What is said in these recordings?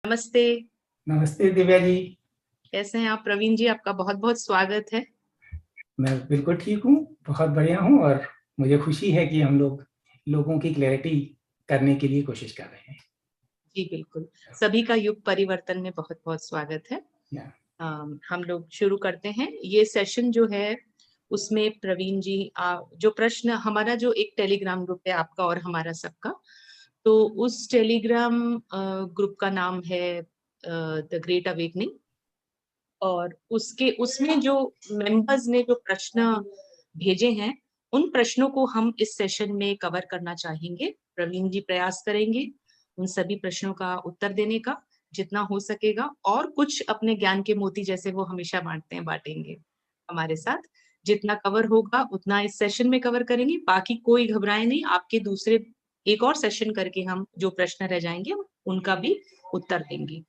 नमस्ते। नमस्ते दिव्या जी। कैसे हैं आप प्रवीण जी? आपका बहुत बहुत स्वागत है। मैं बिल्कुल ठीक हूँ, बहुत बढ़िया हूँ और मुझे खुशी है कि हम लोगों की क्लैरिटी करने के लिए कोशिश कर रहे हैं। जी बिल्कुल, सभी का युग परिवर्तन में बहुत बहुत स्वागत है। हम लोग शुरू करते हैं। ये सेशन जो है उसमें प्रवीण जी जो प्रश्न हमारा जो एक टेलीग्राम ग्रुप है आपका और हमारा सबका, तो उस टेलीग्राम ग्रुप का नाम है द ग्रेट अवेकनिंग। और उसमें जो मेंबर्स ने जो प्रश्न भेजे हैं उन प्रश्नों को हम इस सेशन में कवर करना चाहेंगे। प्रवीण जी प्रयास करेंगे उन सभी प्रश्नों का उत्तर देने का जितना हो सकेगा, और कुछ अपने ज्ञान के मोती जैसे वो हमेशा बांटते हैं बांटेंगे हमारे साथ। जितना कवर होगा उतना इस सेशन में कवर करेंगे, बाकी कोई घबराए नहीं। आपके दूसरे एक और सेशन करके हम जो प्रश्न रह जाएंगे उनका भी उत्तर देंगे।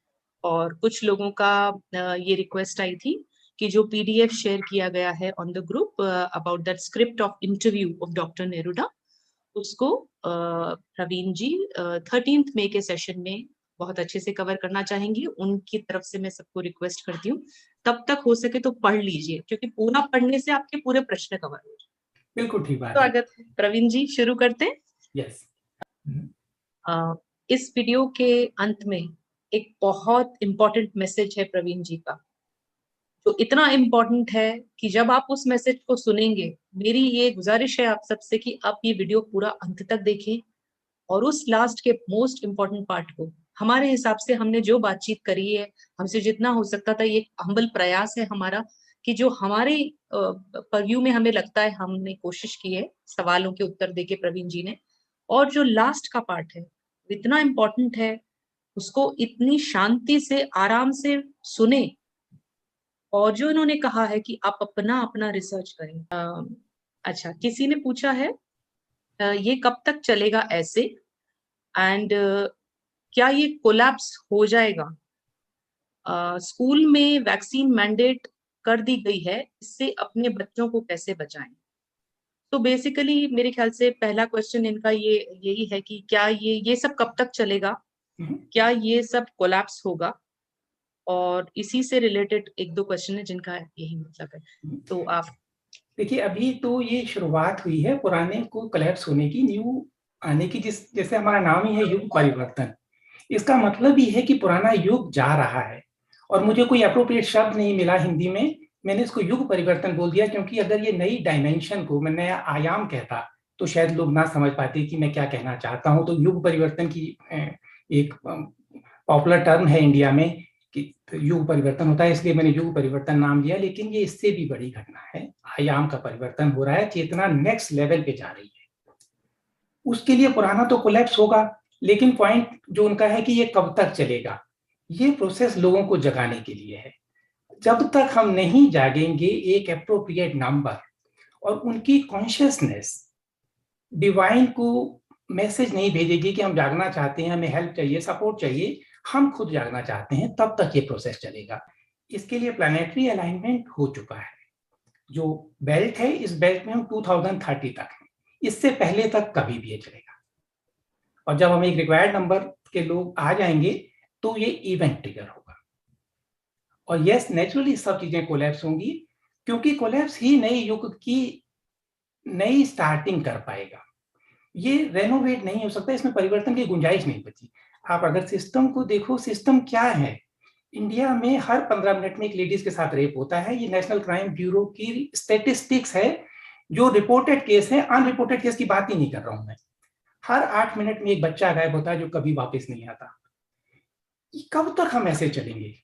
और कुछ लोगों का ये रिक्वेस्ट आई थी कि जो पीडीएफ शेयर किया गया है on the group about that script of interview of doctor Neruda, उसको प्रवीण जी 13 मई के सेशन में बहुत अच्छे से कवर करना चाहेंगी। उनकी तरफ से मैं सबको रिक्वेस्ट करती हूँ तब तक हो सके तो पढ़ लीजिए, क्योंकि पूरा पढ़ने से आपके पूरे प्रश्न कवर हो जाए। बिल्कुल ठीक बात है। स्वागत है प्रवीण जी, शुरू करते हैं। यस। इस वीडियो के अंत में एक बहुत इंपॉर्टेंट मैसेज है प्रवीण जी का, तो इतना इम्पोर्टेंट है कि जब आप उस मैसेज को सुनेंगे, मेरी ये गुजारिश है आप सबसे कि आप ये वीडियो पूरा अंत तक देखें और उस लास्ट के मोस्ट इम्पोर्टेंट पार्ट को, हमारे हिसाब से हमने जो बातचीत करी है, हमसे जितना हो सकता था, ये हम्बल प्रयास है हमारा कि जो हमारे परव्यू में हमें लगता है हमने कोशिश की है सवालों के उत्तर देके प्रवीण जी ने। और जो लास्ट का पार्ट है इतना इम्पोर्टेंट है, उसको इतनी शांति से आराम से सुने। और जो इन्होंने कहा है कि आप अपना अपना रिसर्च करें। अच्छा, किसी ने पूछा है ये कब तक चलेगा ऐसे, एंड क्या ये कोलैप्स हो जाएगा? स्कूल में वैक्सीन मैंडेट कर दी गई है, इससे अपने बच्चों को कैसे बचाएं? तो बेसिकली मेरे ख्याल से पहला क्वेश्चन इनका ये यही है कि क्या ये सब कब तक चलेगा, क्या ये सब कोलैप्स होगा? और इसी से रिलेटेड एक दो क्वेश्चन है जिनका यही मतलब है। तो आप देखिए, अभी तो ये शुरुआत हुई है पुराने को कोलैप्स होने की, न्यू आने की। जैसे हमारा नाम ही है युग परिवर्तन, इसका मतलब ही है कि पुराना युग जा रहा है। और मुझे कोई अप्रोप्रिएट शब्द नहीं मिला हिंदी में, मैंने इसको युग परिवर्तन बोल दिया, क्योंकि अगर ये नई डायमेंशन को मैं नया आयाम कहता तो शायद लोग ना समझ पाते कि मैं क्या कहना चाहता हूं। तो युग परिवर्तन की एक पॉपुलर टर्म है इंडिया में कि युग परिवर्तन होता है, इसलिए मैंने युग परिवर्तन नाम दिया। लेकिन ये इससे भी बड़ी घटना है, आयाम का परिवर्तन हो रहा है, चेतना नेक्स्ट लेवल पे जा रही है। उसके लिए पुराना तो कोलैप्स होगा, लेकिन पॉइंट जो उनका है कि ये कब तक चलेगा, ये प्रोसेस लोगों को जगाने के लिए है। जब तक हम नहीं जागेंगे एक अप्रोप्रिएट नंबर और उनकी कॉन्शियसनेस डिवाइन को मैसेज नहीं भेजेगी कि हम जागना चाहते हैं, हमें हेल्प चाहिए, सपोर्ट चाहिए, हम खुद जागना चाहते हैं, तब तक ये प्रोसेस चलेगा। इसके लिए प्लानिटरी अलाइनमेंट हो चुका है। जो बेल्ट है, इस बेल्ट में हम 2030 तक हैं, इससे पहले तक कभी भी ये चलेगा। और जब हम एक रिक्वायर्ड नंबर के लोग आ जाएंगे तो ये इवेंट ट्रिगर होगा। और यस, नेचुरली सब चीजें कोलैप्स होंगी, क्योंकि कोलैप्स ही नए युग की नई स्टार्टिंग कर पाएगा। ये रेनोवेट नहीं हो सकता, इसमें परिवर्तन की गुंजाइश नहीं बची। आप अगर सिस्टम को देखो, सिस्टम क्या है, इंडिया में हर 15 मिनट में एक लेडीज के साथ रेप होता है। ये नेशनल क्राइम ब्यूरो की स्टेटिस्टिक्स है, जो रिपोर्टेड केस है, अनरिपोर्टेड केस की बात ही नहीं कर रहा हूं मैं। हर 8 मिनट में एक बच्चा गायब होता है जो कभी वापस नहीं आता। कब तक हम ऐसे चलेंगे?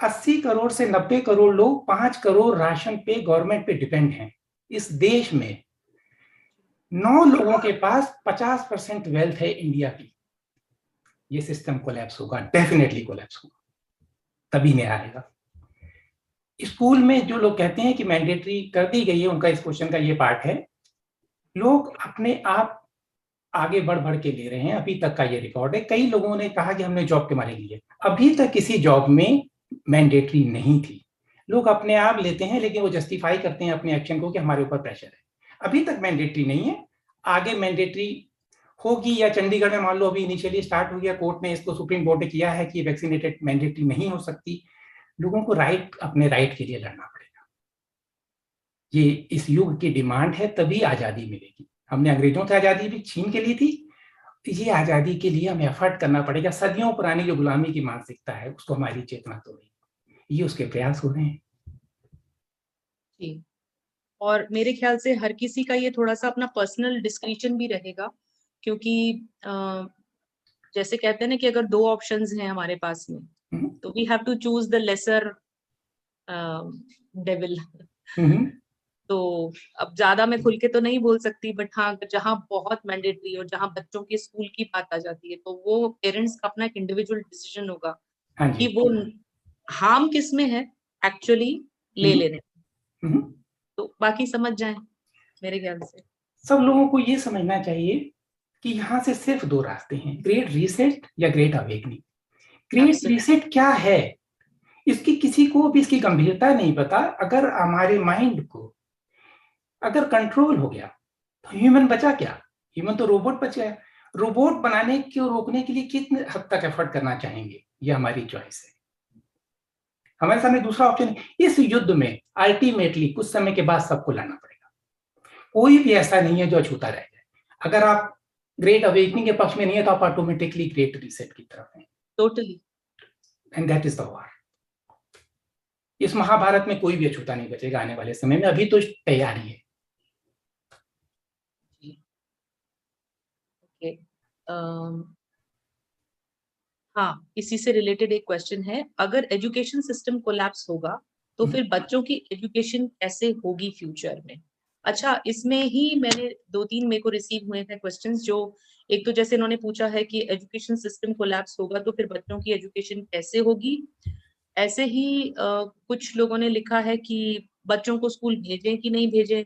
80 करोड़ से 90 करोड़ लोग 5 करोड़ राशन पे, गवर्नमेंट पे डिपेंड हैं। इस देश में 9 लोगों के पास 50% वेल्थ है इंडिया की। ये सिस्टम कोलैप्स होगा, डेफिनेटली कोलैप्स होगा, तभी नहीं आएगा। स्कूल में जो लोग कहते हैं कि मैंडेटरी कर दी गई है, उनका इस क्वेश्चन का ये पार्ट है, लोग अपने आप आगे बढ़ बढ़ के ले रहे हैं। अभी तक का ये रिकॉर्ड है। कई लोगों ने कहा कि हमने जॉब के मारे लिए, अभी तक किसी जॉब में मैंडेटरी नहीं थी। लोग अपने आप लेते हैं, लेकिन वो जस्टिफाई करते हैं अपने एक्शन को कि हमारे ऊपर प्रेशर है। अभी तक मैंडेटरी नहीं है, आगे मैंडेटरी होगी, या चंडीगढ़ में मान लो अभी इनिशियली स्टार्ट हो गया, कोर्ट ने इसको, सुप्रीम कोर्ट ने किया है कि वैक्सीनेटेड मैंडेटरी नहीं हो सकती। लोगों को अपने राइट के लिए लड़ना पड़ेगा। ये इस युग की डिमांड है, तभी आजादी मिलेगी। हमने अंग्रेजों से आजादी भी छीन के ली थी, ये आजादी के लिए हमें एफर्ट करना पड़ेगा। सदियों पुरानी जो गुलामी की मानसिकता है उसको हमारी चेतना तोड़ी, ये उसके प्रयास हो रहे हैं जी। और मेरे ख्याल से हर किसी का ये थोड़ा सा अपना पर्सनल डिस्क्रिप्शन भी रहेगा, क्योंकि जैसे कहते हैं ना कि अगर दो ऑप्शंस हैं हमारे पास में, तो we have to choose the lesser devil. तो अब ज्यादा मैं खुल के तो नहीं बोल सकती, बट हाँ, जहाँ बहुत मैंडेटरी और जहाँ बच्चों के स्कूल की बात आ जाती है, तो वो पेरेंट्स का अपना एक इंडिविजुअल डिसीजन होगा कि वो हार्म किस में है एक्चुअली ले लेने। तो बाकी समझ जाएं मेरे ख्याल से। सब लोगों को ये समझना चाहिए कि यहाँ से सिर्फ दो रास्ते हैं, ग्रेट रीसेट या ग्रेट अवेकनिंग। ग्रेट रीसेट क्या है, इसकी किसी को भी इसकी गंभीरता नहीं पता। अगर हमारे माइंड को अगर कंट्रोल हो गया तो ह्यूमन बचा क्या? ह्यूमन तो रोबोट बच गया। रोबोट बनाने को रोकने के लिए कितने हद तक एफर्ट करना चाहेंगे, ये हमारी चॉइस है। हमारे सामने दूसरा ऑप्शन, इस युद्ध में अल्टीमेटली कुछ समय के बाद सबको लड़ना पड़ेगा। कोई भी ऐसा नहीं है जो अछूता रह जाए। अगर आप ग्रेट अवेकनिंग के पक्ष में नहीं है तो आप ऑटोमेटिकली ग्रेट रीसेट की तरफ हैं। Totally. And that is the war. इस महाभारत में कोई भी अछूता नहीं बचेगा आने वाले समय में, अभी तो तैयारी है। ओके। हाँ, इसी से रिलेटेड एक क्वेश्चन है, अगर एजुकेशन सिस्टम कोलैप्स होगा तो फिर बच्चों की एजुकेशन कैसे होगी फ्यूचर में? अच्छा, इसमें ही मैंने 2-3 मेरे को रिसीव हुए थे क्वेश्चंस, जो एक तो जैसे इन्होंने पूछा है कि एजुकेशन सिस्टम कोलैप्स होगा तो फिर बच्चों की एजुकेशन कैसे होगी। ऐसे ही कुछ लोगों ने लिखा है कि बच्चों को स्कूल भेजें कि नहीं भेजें,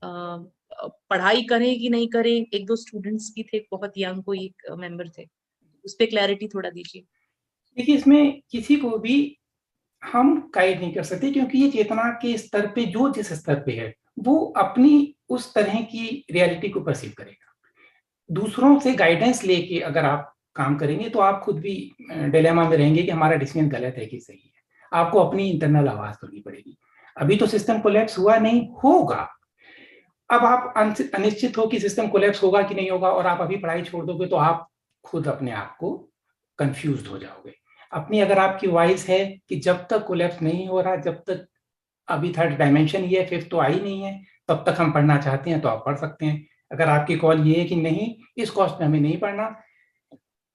पढ़ाई करें कि नहीं करें। एक दो स्टूडेंट्स भी थे, बहुत यंग कोई एक मेंबर थे, उस पर क्लैरिटी थोड़ा दीजिए। देखिए, इसमें किसी को भी हम गाइड नहीं कर सकते, क्योंकि ये चेतना के स्तर पे जो जिस स्तर पे है वो अपनी उस तरह की रियलिटी को परसीव करेगा। दूसरों से गाइडेंस लेके अगर आप काम करेंगे तो आप खुद भी डिलेमा में रहेंगे कि हमारा डिसीजन गलत है कि सही है। आपको अपनी इंटरनल आवाज सुननी पड़ेगी। अभी तो सिस्टम कोलैप्स हुआ नहीं, होगा। अब आप अनिश्चित हो कि सिस्टम कोलैप्स होगा कि नहीं होगा, और आप अभी पढ़ाई छोड़ दोगे तो आप खुद अपने आप को कंफ्यूज हो जाओगे। अपनी अगर आपकी वॉइस है कि जब तक कोलैप्स नहीं हो रहा, जब तक अभी थर्ड डायमेंशन ये है, फिफ्थ तो आई नहीं है, तब तक हम पढ़ना चाहते हैं तो आप पढ़ सकते हैं। अगर आपकी कॉल ये है कि नहीं, इस कॉस्ट में हमें नहीं पढ़ना,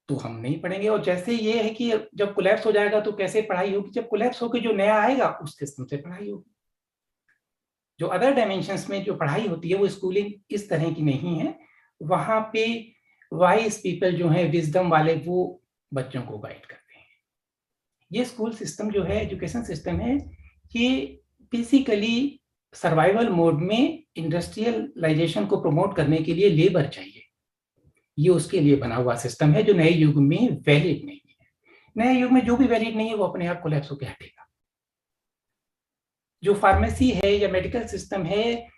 तो हम नहीं पढ़ेंगे। और जैसे ये है कि जब कोलैप्स हो जाएगा तो कैसे पढ़ाई होगी, जब कोलैप्स होकर जो नया आएगा उस सिस्टम से पढ़ाई होगी। जो अदर डायमेंशंस में जो पढ़ाई होती है वो स्कूलिंग इस तरह की नहीं है। वहां पे वाइज पीपल जो है, विजडम वाले, वो बच्चों को गाइड करते हैं। ये स्कूल सिस्टम जो है, एजुकेशन सिस्टम है, ये बेसिकली सर्वाइवल मोड में इंडस्ट्रियलाइजेशन को प्रमोट करने के लिए लेबर चाहिए। ये उसके लिए बना हुआ सिस्टम है जो नए युग में वैलिड नहीं है। नए युग में जो भी वैलिड नहीं है वो अपने आप कोलैप्स होकर हटेगा। जो फार्मेसी है या मेडिकल सिस्टम है,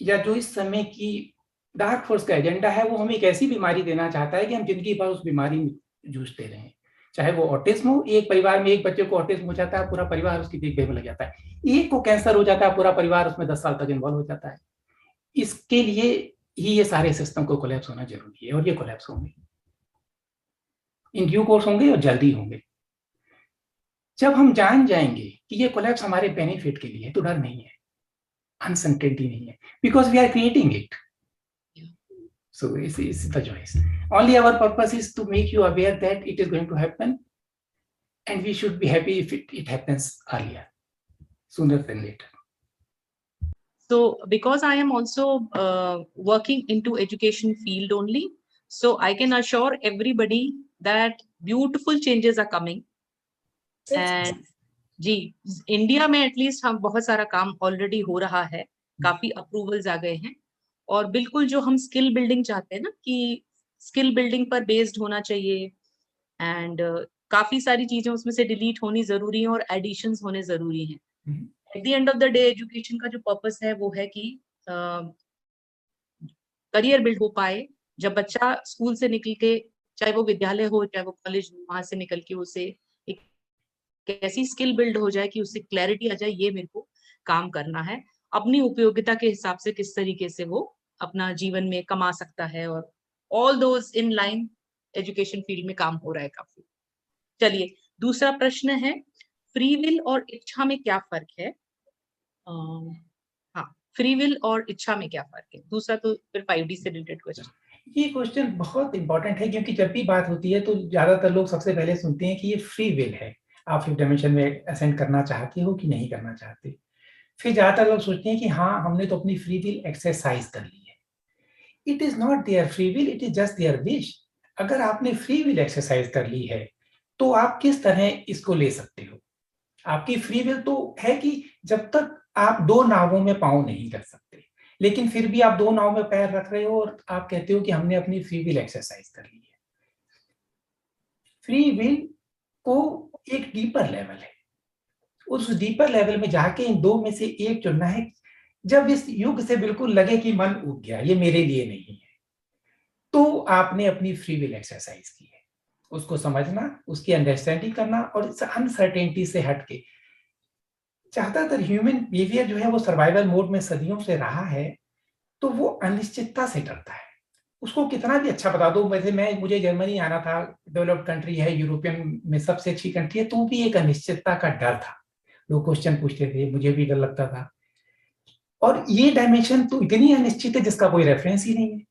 या जो इस समय की डार्क फोर्स का एजेंडा है, वो हमें एक ऐसी बीमारी देना चाहता है कि हम जिंदगी भर उस बीमारी में जूझते रहें। चाहे वो ऑटिज्म हो, एक परिवार में एक बच्चे को ऑटिज्म हो जाता है, पूरा परिवार उसकी देखभाल में लग जाता है। एक को कैंसर हो जाता है, पूरा परिवार उसमें 10 साल तक इन्वॉल्व हो जाता है। इसके लिए ही ये सारे सिस्टम को कोलैप्स होना जरूरी है, और ये कोलैप्स होंगे, इन ड्यू कोर्स होंगे और जल्दी होंगे। जब हम जान जाएंगे कि ये कोलैप्स हमारे बेनिफिट के लिए है, तो डर नहीं है, अनसर्टेनिटी नहीं है, because we are creating it. So it's the choice. Only our purpose is to make you aware that it is going to happen, and we should be happy if it happens earlier, sooner than later. So because I am also working into education field only, so I can assure everybody that beautiful changes are coming. And जी, India में at least हम बहुत सारा काम already हो रहा है, काफी अप्रूवल्स आ गए हैं। और बिल्कुल जो हम स्किल बिल्डिंग चाहते हैं ना, कि स्किल बिल्डिंग पर बेस्ड होना चाहिए, एंड काफी सारी चीजें उसमें से डिलीट होनी जरूरी है और एडिशंस होने जरूरी हैं। At the end of the day education का जो पर्पस है वो है कि करियर बिल्ड हो पाए, जब बच्चा स्कूल से निकल के, चाहे वो विद्यालय हो चाहे वो कॉलेज हो, वहां से निकल के उसे एक ऐसी स्किल बिल्ड हो जाए कि उससे क्लैरिटी आ जाए, ये मेरे को काम करना है, अपनी उपयोगिता के हिसाब से किस तरीके से वो अपना जीवन में कमा सकता है, और all those in line education field में काम हो रहा है काफी। चलिए, दूसरा प्रश्न है, फ्री विल और इच्छा में क्या फर्क है? हाँ, फ्री विल और इच्छा में क्या फर्क है? दूसरा तो फिर 5D से रिलेटेड क्वेश्चन। ये क्वेश्चन बहुत इंपॉर्टेंट है, क्योंकि जब भी बात होती है तो ज्यादातर लोग सबसे पहले सुनते हैं कि ये फ्री विल है, आप फिफ्थ डायमेंशन में असेंड करना चाहते हो कि नहीं करना चाहते। फिर ज्यादातर लोग सोचते हैं कि हाँ, हमने तो अपनी फ्री विल एक्सरसाइज कर ली है। It is not their free will, it is just their wish. अगर आपने फ्री विल एक्सरसाइज कर ली है तो आप किस तरह इसको ले सकते हो? आपकी फ्री विल तो है कि जब तक आप दो नावों में पाँव नहीं कर सकते, लेकिन फिर भी आप दो नाव में पैर रख रहे हो और आप कहते हो कि हमने अपनी फ्री विल एक्सरसाइज कर ली है। फ्री विल को एक डीपर लेवल है, उस डीपर लेवल में जाके इन दो में से एक चुनना है। जब इस युग से बिल्कुल लगे कि मन उब गया, ये मेरे लिए नहीं है, तो आपने अपनी फ्री विल एक्सरसाइज की है। उसको समझना, उसकी अंडरस्टैंडिंग करना और इस अनसर्टेनिटी से हटके, ज्यादातर ह्यूमन बिहेवियर जो है वो सर्वाइवल मोड में सदियों से रहा है, तो वो अनिश्चितता से डरता है। उसको कितना भी अच्छा बता दो, वैसे मुझे जर्मनी आना था, डेवलप्ड कंट्री है, यूरोपियन में सबसे अच्छी कंट्री है, तो भी एक अनिश्चितता का डर था। लोग क्वेश्चन पूछते थे, मुझे भी डर लगता था। और ये डायमेंशन तो इतनी अनिश्चित है जिसका कोई रेफरेंस ही नहीं है।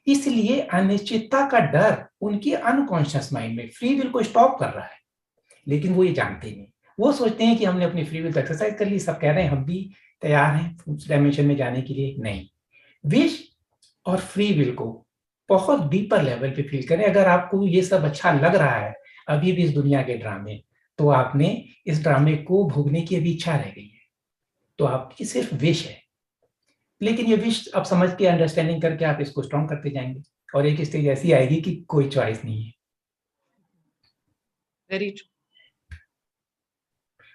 इसलिए अनिश्चितता का डर उनके अनकॉन्शियस माइंड में फ्री विल को स्टॉप कर रहा है, लेकिन वो ये जानते नहीं। वो सोचते हैं कि हमने अपनी फ्री विल एक्सरसाइज कर ली, सब कह रहे हैं हम भी तैयार हैं उस डायमेंशन में जाने के लिए। नहीं, विश और फ्री विल को बहुत डीपर लेवल पे फील करें। अगर आपको ये सब अच्छा लग रहा है अभी भी इस दुनिया के ड्रामे, तो आपने इस ड्रामे को भोगने की अभी इच्छा रह गई है, तो आपकी सिर्फ विश है। लेकिन ये विश आप समझ के अंडरस्टैंडिंग करके आप इसको स्ट्रॉन्ग करते जाएंगे, और एक स्टेज ऐसी आएगी कि कोई चॉइस नहीं है। Very true.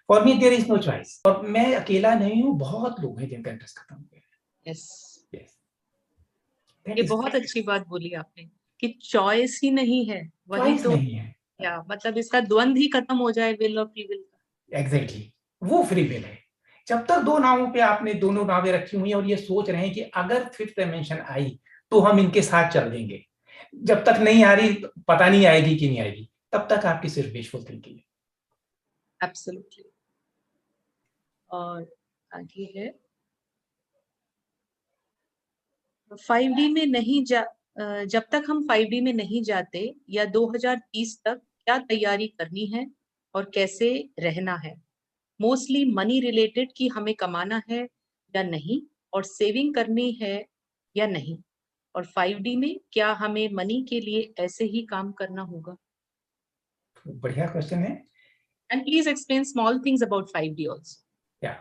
For me there is no choice, और मैं अकेला नहीं हूँ, बहुत लोग हैं जिनका इंटरेस्ट खत्म हो गया। यस, यस, ये बहुत अच्छी बात बोली आपने कि चॉइस ही नहीं है, वही चॉइस तो, नहीं है। या मतलब इसका द्वंद्व ही खत्म हो जाए, विल और फ्री विल का। एग्जैक्टली, वो फ्री विल है। जब तक दो नावों पे आपने दोनों नावें रखी हुई हैं और ये सोच रहे हैं कि अगर फिफ्थ डायमेंशन आई तो हम इनके साथ चल देंगे, जब तक नहीं आ रही, पता नहीं आएगी कि नहीं आएगी, तब तक आपकी सिर्फ विशफुल थिंकिंग है। एब्सोल्युटली। और आगे है, 5D में नहीं जब तक हम 5D में नहीं जाते या 2030 तक क्या तैयारी करनी है और कैसे रहना है? मोस्टली मनी रिलेटेड कि हमें कमाना है या नहीं, और सेविंग करनी है या नहीं, और 5D में क्या हमें मनी के लिए ऐसे ही काम करना होगा? बढ़िया क्वेश्चन है। And please explain small things about 5D also. क्या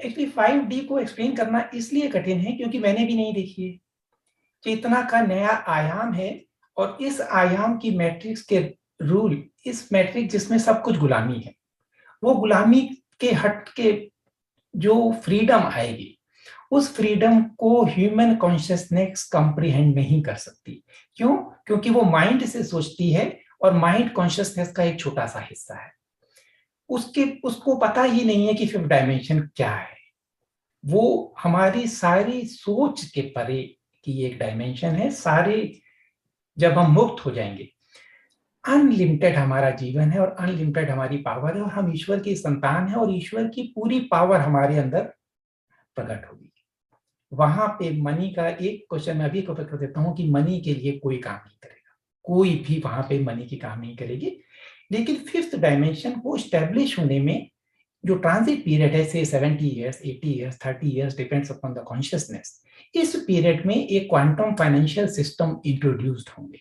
एक्चुअली 5D को एक्सप्लेन करना इसलिए कठिन है क्योंकि मैंने भी नहीं देखी है। चेतना का नया आयाम है, और इस आयाम की मैट्रिक्स के रूल, इस मैट्रिक्स जिसमें सब कुछ गुलामी है, वो गुलामी के हट के जो फ्रीडम आएगी, उस फ्रीडम को ह्यूमन कॉन्शियसनेस कंप्रीहेंड नहीं कर सकती। क्यों? क्योंकि वो माइंड से सोचती है, और माइंड कॉन्शियसनेस का एक छोटा सा हिस्सा है। उसको पता ही नहीं है कि फिफ्थ डायमेंशन क्या है। वो हमारी सारी सोच के परे की एक डायमेंशन है। सारे, जब हम मुक्त हो जाएंगे, अनलिमिटेड हमारा जीवन है और अनलिमिटेड हमारी पावर है, और हम ईश्वर की संतान है, और ईश्वर की पूरी पावर हमारे अंदर प्रकट होगी। वहां पे मनी का एक क्वेश्चन मैं अभी कर देता हूं कि मनी के लिए कोई काम नहीं करेगा, कोई भी वहां पे मनी की काम नहीं करेगी। लेकिन फिफ्थ डायमेंशन को स्टैब्लिश होने में जो ट्रांजिट पीरियड है, से 70 years, 80 years, 30 years, depends upon the consciousness, इस पीरियड में एक क्वांटम फाइनेंशियल सिस्टम इंट्रोड्यूस्ड होंगे।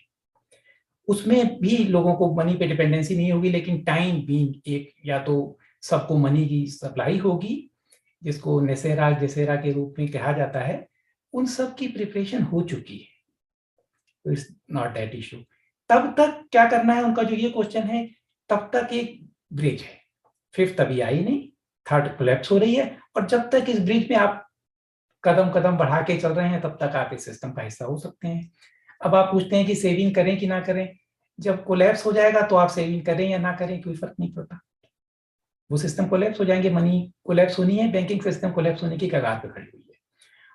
उसमें भी लोगों को मनी पे डिपेंडेंसी नहीं होगी, लेकिन टाइम बीइंग एक, या तो सबको मनी की सप्लाई होगी, जिसको नेसेरा जेसेरा के रूप में कहा जाता है, उन सब की प्रिपरेशन हो चुकी है, तो इट्स नॉट दैट इशू। तब तक क्या करना है उनका, जो ये क्वेश्चन है, तब तक एक ब्रिज है। फिफ्थ अभी आई नहीं, थर्ड कोलैप्स हो रही है, और जब तक इस ब्रिज में आप कदम कदम बढ़ा के चल रहे हैं, तब तक आप इस सिस्टम का हिस्सा हो सकते हैं। अब आप पूछते हैं कि सेविंग करें कि ना करें। जब कोलैप्स हो जाएगा तो आप सेविंग करें या ना करें कोई फर्क नहीं पड़ता, वो सिस्टम कोलैप्स हो जाएंगे, मनी कोलैप्स होनी है, बैंकिंग सिस्टम कोलैप्स होने की कगार पे खड़ी हुई है।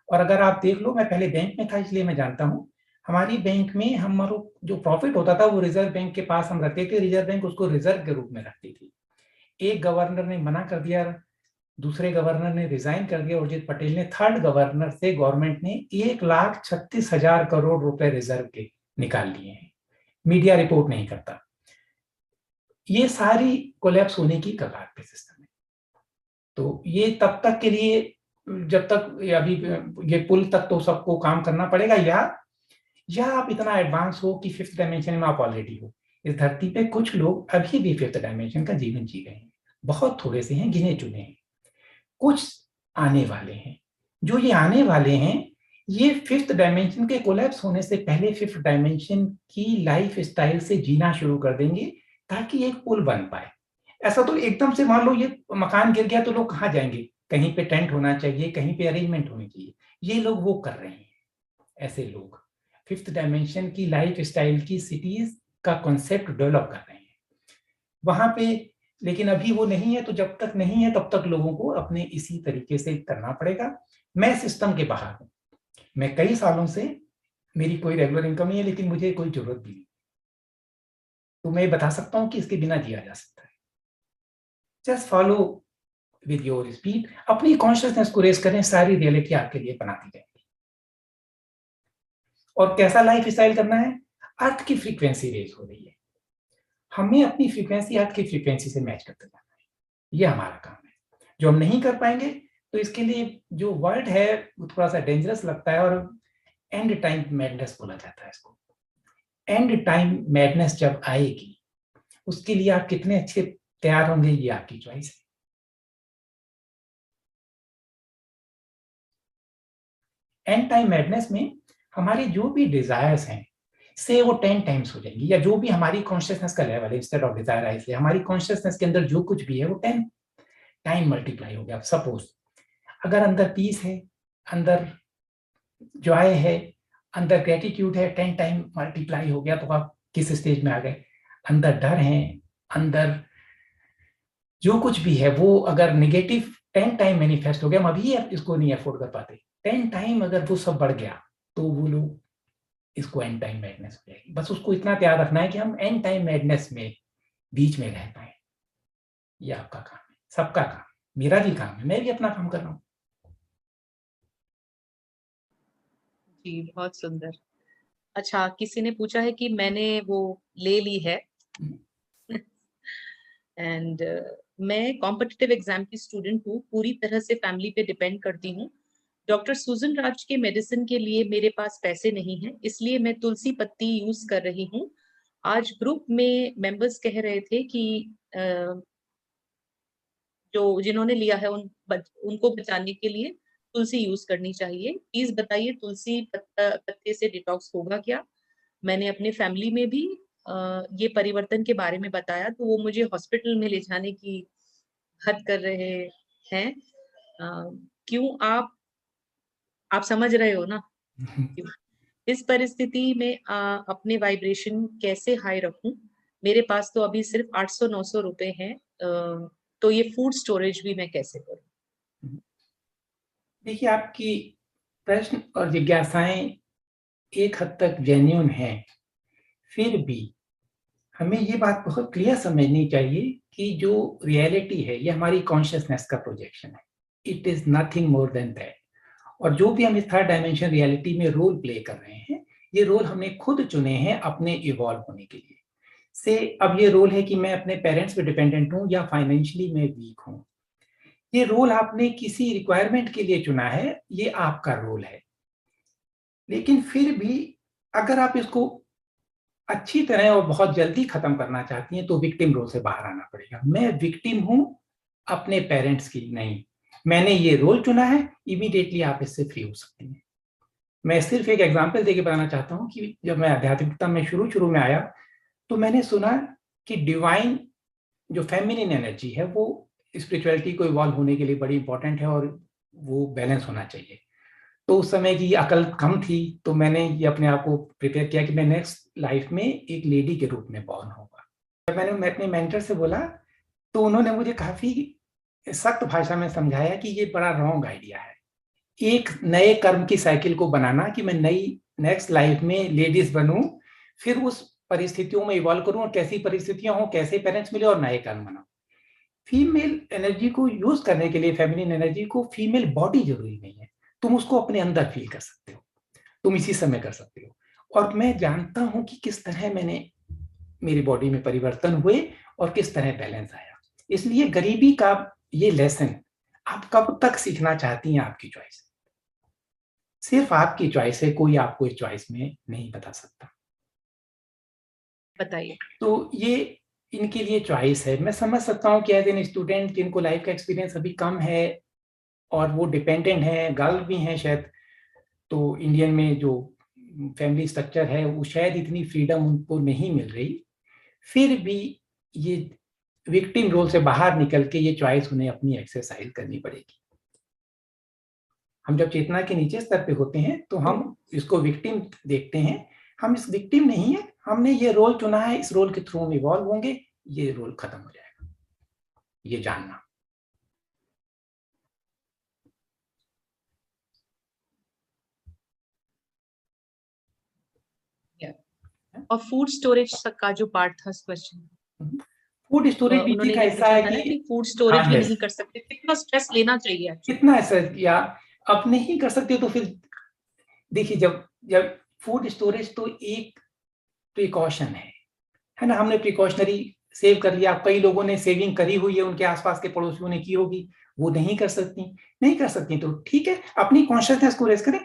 और अगर आप देख लो, मैं पहले बैंक में था इसलिए मैं जानता हूँ, हमारी बैंक में हमारा जो प्रॉफिट होता था वो रिजर्व बैंक के पास हम रखते थे, रिजर्व बैंक उसको रिजर्व के रूप में रखती थी। एक गवर्नर ने मना कर दिया, दूसरे गवर्नर ने रिजाइन कर दिया, उर्जित पटेल ने, थर्ड गवर्नर से गवर्नमेंट ने 1,36,000 करोड़ रुपए रिजर्व के निकाल लिए हैं। मीडिया रिपोर्ट नहीं करता। ये सारी कोलैप्स होने की कगार पे सिस्टम है। तो ये तब तक के लिए, जब तक अभी ये पुल तक तो सबको काम करना पड़ेगा, या आप इतना एडवांस हो कि फिफ्थ डायमेंशन में आप ऑलरेडी हो। इस धरती पे कुछ लोग अभी भी फिफ्थ डायमेंशन का जीवन जी रहे हैं, बहुत थोड़े से हैं, गिने चुने हैं। कुछ आने वाले हैं, जो ये आने वाले हैं ये फिफ्थ डायमेंशन के कोलैप्स होने से पहले फिफ्थ डायमेंशन की लाइफ स्टाइल से जीना शुरू कर देंगे ताकि एक पुल बन पाए। ऐसा तो एकदम से मान लो ये मकान गिर गया तो लोग कहाँ जाएंगे, कहीं पे टेंट होना चाहिए, कहीं पे अरेंजमेंट होनी चाहिए, ये लोग वो कर रहे हैं। ऐसे लोग फिफ्थ डायमेंशन की लाइफ स्टाइल की सिटीज का कॉन्सेप्ट डेवलप कर रहे हैं वहां पे, लेकिन अभी वो नहीं है। तो जब तक नहीं है तब तक लोगों को अपने इसी तरीके से करना पड़ेगा। मैं सिस्टम के बाहर हूं, मैं कई सालों से, मेरी कोई रेगुलर इनकम नहीं है, लेकिन मुझे कोई जरूरत भी नहीं, तो मैं बता सकता हूं कि इसके बिना जिया जा सकता है। Just follow with your speed, अपनी कॉन्शियसनेस को रेस करें, सारी रियलिटी आपके लिए बना दी जाएगी। और कैसा लाइफ स्टाइल करना है, अर्थ की फ्रीक्वेंसी रेज हो रही है, हमें अपनी फ्रीक्वेंसी अर्थ की फ्रीक्वेंसी से मैच करते जाना है, ये हमारा काम है। जो हम नहीं कर पाएंगे तो इसके लिए जो वर्ड है वो थोड़ा सा डेंजरस लगता है, और एंड टाइम मैडनेस बोला जाता है इसको। एंड टाइम मैडनेस जब आएगी उसके लिए आप कितने अच्छे तैयार होंगे ये आपकी चॉइस है। एंड टाइम मैडनेस में हमारी जो भी डिजायर्स हैं से वो 10 टाइम्स हो जाएंगी, या जो भी हमारी कॉन्शियसनेस का लेवल है, इंस्टेड ऑफ डिजायर आई से हमारी कॉन्शियसनेस के अंदर जो कुछ भी है वो 10 टाइम मल्टीप्लाई हो गया। सपोज अगर अंदर पीस है, अंदर जॉय है, अंदर ग्रेटिट्यूड है, 10 टाइम मल्टीप्लाई हो गया, तो आप किस स्टेज में आ गए। अंदर डर है, अंदर जो कुछ भी है वो अगर नेगेटिव 10 टाइम मैनिफेस्ट हो गया, हम अभी इसको नहीं अफोर्ड कर पाते, 10 टाइम अगर वो सब बढ़ गया तो वो लोग, इसको एंड टाइम मैडनेस हो जाएगी। बस उसको इतना तैयार रखना है कि हम एंड टाइम मैडनेस में बीच में रह पाए। ये आपका काम है, सबका काम, मेरा भी काम है, मैं भी अपना काम कर रहा हूँ। जी बहुत सुंदर। अच्छा, किसी ने पूछा है कि मैंने वो ले ली है एंड मैं कॉम्पिटिटिव एग्जाम की स्टूडेंट हूँ, पूरी तरह से फैमिली पे डिपेंड करती हूँ। डॉक्टर सुजन राज के मेडिसिन के लिए मेरे पास पैसे नहीं है, इसलिए मैं तुलसी पत्ती यूज कर रही हूँ। आज ग्रुप में मेंबर्स कह रहे थे कि जो जिन्होंने लिया है उनको बचाने के लिए तुलसी यूज करनी चाहिए। प्लीज बताइए तुलसी पत्ते से डिटॉक्स होगा क्या? मैंने अपने फैमिली में भी ये परिवर्तन के बारे में बताया तो वो मुझे हॉस्पिटल में ले जाने की हद कर रहे हैं। क्यों? आप समझ रहे हो ना? इस परिस्थिति में अपने वाइब्रेशन कैसे हाई रखूं? मेरे पास तो अभी सिर्फ 800-900 रुपए हैं, तो ये फूड स्टोरेज भी मैं कैसे करूं? देखिए, आपकी प्रश्न और जिज्ञासाएं एक हद तक जेन्युइन है, फिर भी हमें ये बात बहुत क्लियर समझनी चाहिए कि जो रियलिटी है ये हमारी कॉन्शियसनेस का प्रोजेक्शन है, it is nothing more than that. और जो भी हम इस थर्ड डायमेंशन रियलिटी में रोल प्ले कर रहे हैं, ये रोल हमने खुद चुने हैं अपने इवॉल्व होने के लिए। से अब ये रोल है कि मैं अपने पेरेंट्स पे डिपेंडेंट हूँ या फाइनेंशियली मैं वीक हूँ, ये रोल आपने किसी रिक्वायरमेंट के लिए चुना है, ये आपका रोल है। लेकिन फिर भी अगर आप इसको अच्छी तरह और बहुत जल्दी खत्म करना चाहती हैं तो विक्टिम रोल से बाहर आना पड़ेगा। मैं विक्टिम हूं अपने पेरेंट्स की नहीं, मैंने ये रोल चुना है, इमीडिएटली आप इससे फ्री हो सकती हैं। मैं सिर्फ एक एग्जांपल देके बताना चाहता हूँ कि जब मैं आध्यात्मिकता में शुरू में आया तो मैंने सुना कि डिवाइन जो फेमिनिन एनर्जी है वो स्पिरिचुअलिटी को इवॉल्व होने के लिए बड़ी इंपॉर्टेंट है और वो बैलेंस होना चाहिए। तो उस समय की अकल कम थी, तो मैंने ये अपने आप को प्रिपेयर किया कि मैं नेक्स्ट लाइफ में एक लेडी के रूप में बॉर्न होगा। जब मैंने अपने मेंटर से बोला तो उन्होंने मुझे काफी सख्त भाषा में समझाया कि ये बड़ा रॉन्ग आइडिया है, एक नए कर्म की साइकिल को बनाना कि मैं नई नेक्स्ट लाइफ में लेडीज बनूं, फिर उस परिस्थितियों में इवॉल्व करूं और कैसी परिस्थितियां हो, कैसे पेरेंट्स मिले और नए कर्म बनाऊं। फीमेल एनर्जी को यूज करने के लिए, फेमिनिन एनर्जी को, फीमेल बॉडी जरूरी नहीं है, तुम उसको अपने अंदर फील कर सकते हो, तुम इसी समय कर सकते हो। और मैं जानता हूं कि किस तरह मैंने मेरी बॉडी में परिवर्तन हुए और किस तरह बैलेंस आया। इसलिए गरीबी का ये लेसन आप कब तक सीखना चाहती हैं, आपकी चॉइस, सिर्फ आपकी चॉइस है, कोई आपको इस चॉइस में नहीं बता सकता। बताइए। तो ये इनके लिए चॉइस है। मैं समझ सकता हूँ कि एज एन स्टूडेंट जिनको लाइफ का एक्सपीरियंस अभी कम है और वो डिपेंडेंट है, गर्ल भी हैं शायद, तो इंडियन में जो फैमिली स्ट्रक्चर है वो शायद इतनी फ्रीडम उनको नहीं मिल रही, फिर भी ये विक्टिम रोल से बाहर निकल के ये चॉइस उन्हें अपनी एक्सरसाइज करनी पड़ेगी। हम जब चेतना के नीचे स्तर पे होते हैं तो हम इसको विक्टिम देखते हैं, हम इस विक्टिम नहीं है, हमने ये रोल चुना है, इस रोल के थ्रू हम इवॉल्व होंगे, ये रोल खत्म हो जाएगा, ये जानना। और फूड स्टोरेज का जो पार्ट था क्वेश्चन, फूड स्टोरेज भी उन्होंने का ये ऐसा पूछा है था ना कि कि फूड स्टोरेज भी yes, नहीं कर सकते, कितना स्ट्रेस लेना चाहिए कितना ऐसा किया, अब नहीं कर सकते तो फिर देखिए, जब जब फूड स्टोरेज तो एक प्रिकॉशन है ना, हमने प्रिकॉशनरी सेव कर लिया, कई लोगों ने सेविंग करी हुई है, उनके आसपास के पड़ोसियों ने की होगी, वो नहीं कर सकती, नहीं कर सकती तो ठीक है, अपनी कॉन्शियसनेस को रेज करें।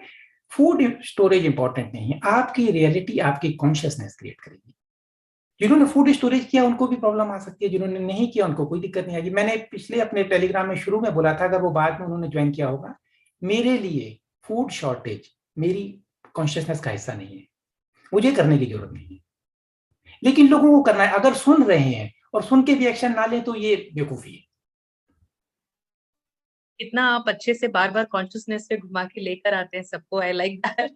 फूड स्टोरेज इंपॉर्टेंट नहीं है, आपकी रियलिटी आपकी कॉन्शियसनेस क्रिएट करेगी। जिन्होंने फूड स्टोरेज किया उनको भी प्रॉब्लम आ सकती है, जिन्होंने नहीं किया उनको कोई दिक्कत नहीं आएगी। मैंने पिछले अपने टेलीग्राम में शुरू में बोला था, अगर वो बाद में उन्होंने ज्वाइन किया होगा, मेरे लिए फूड शॉर्टेज मेरी कॉन्शियसनेस का हिस्सा नहीं है, मुझे करने की जरूरत नहीं है, लेकिन लोगों को करना है। अगर सुन रहे हैं और सुन के भी एक्शन ना ले तो ये बेवकूफी है। इतना आप अच्छे से बार बार कॉन्शियसनेस पे घुमा के लेकर आते हैं सबको, I like that.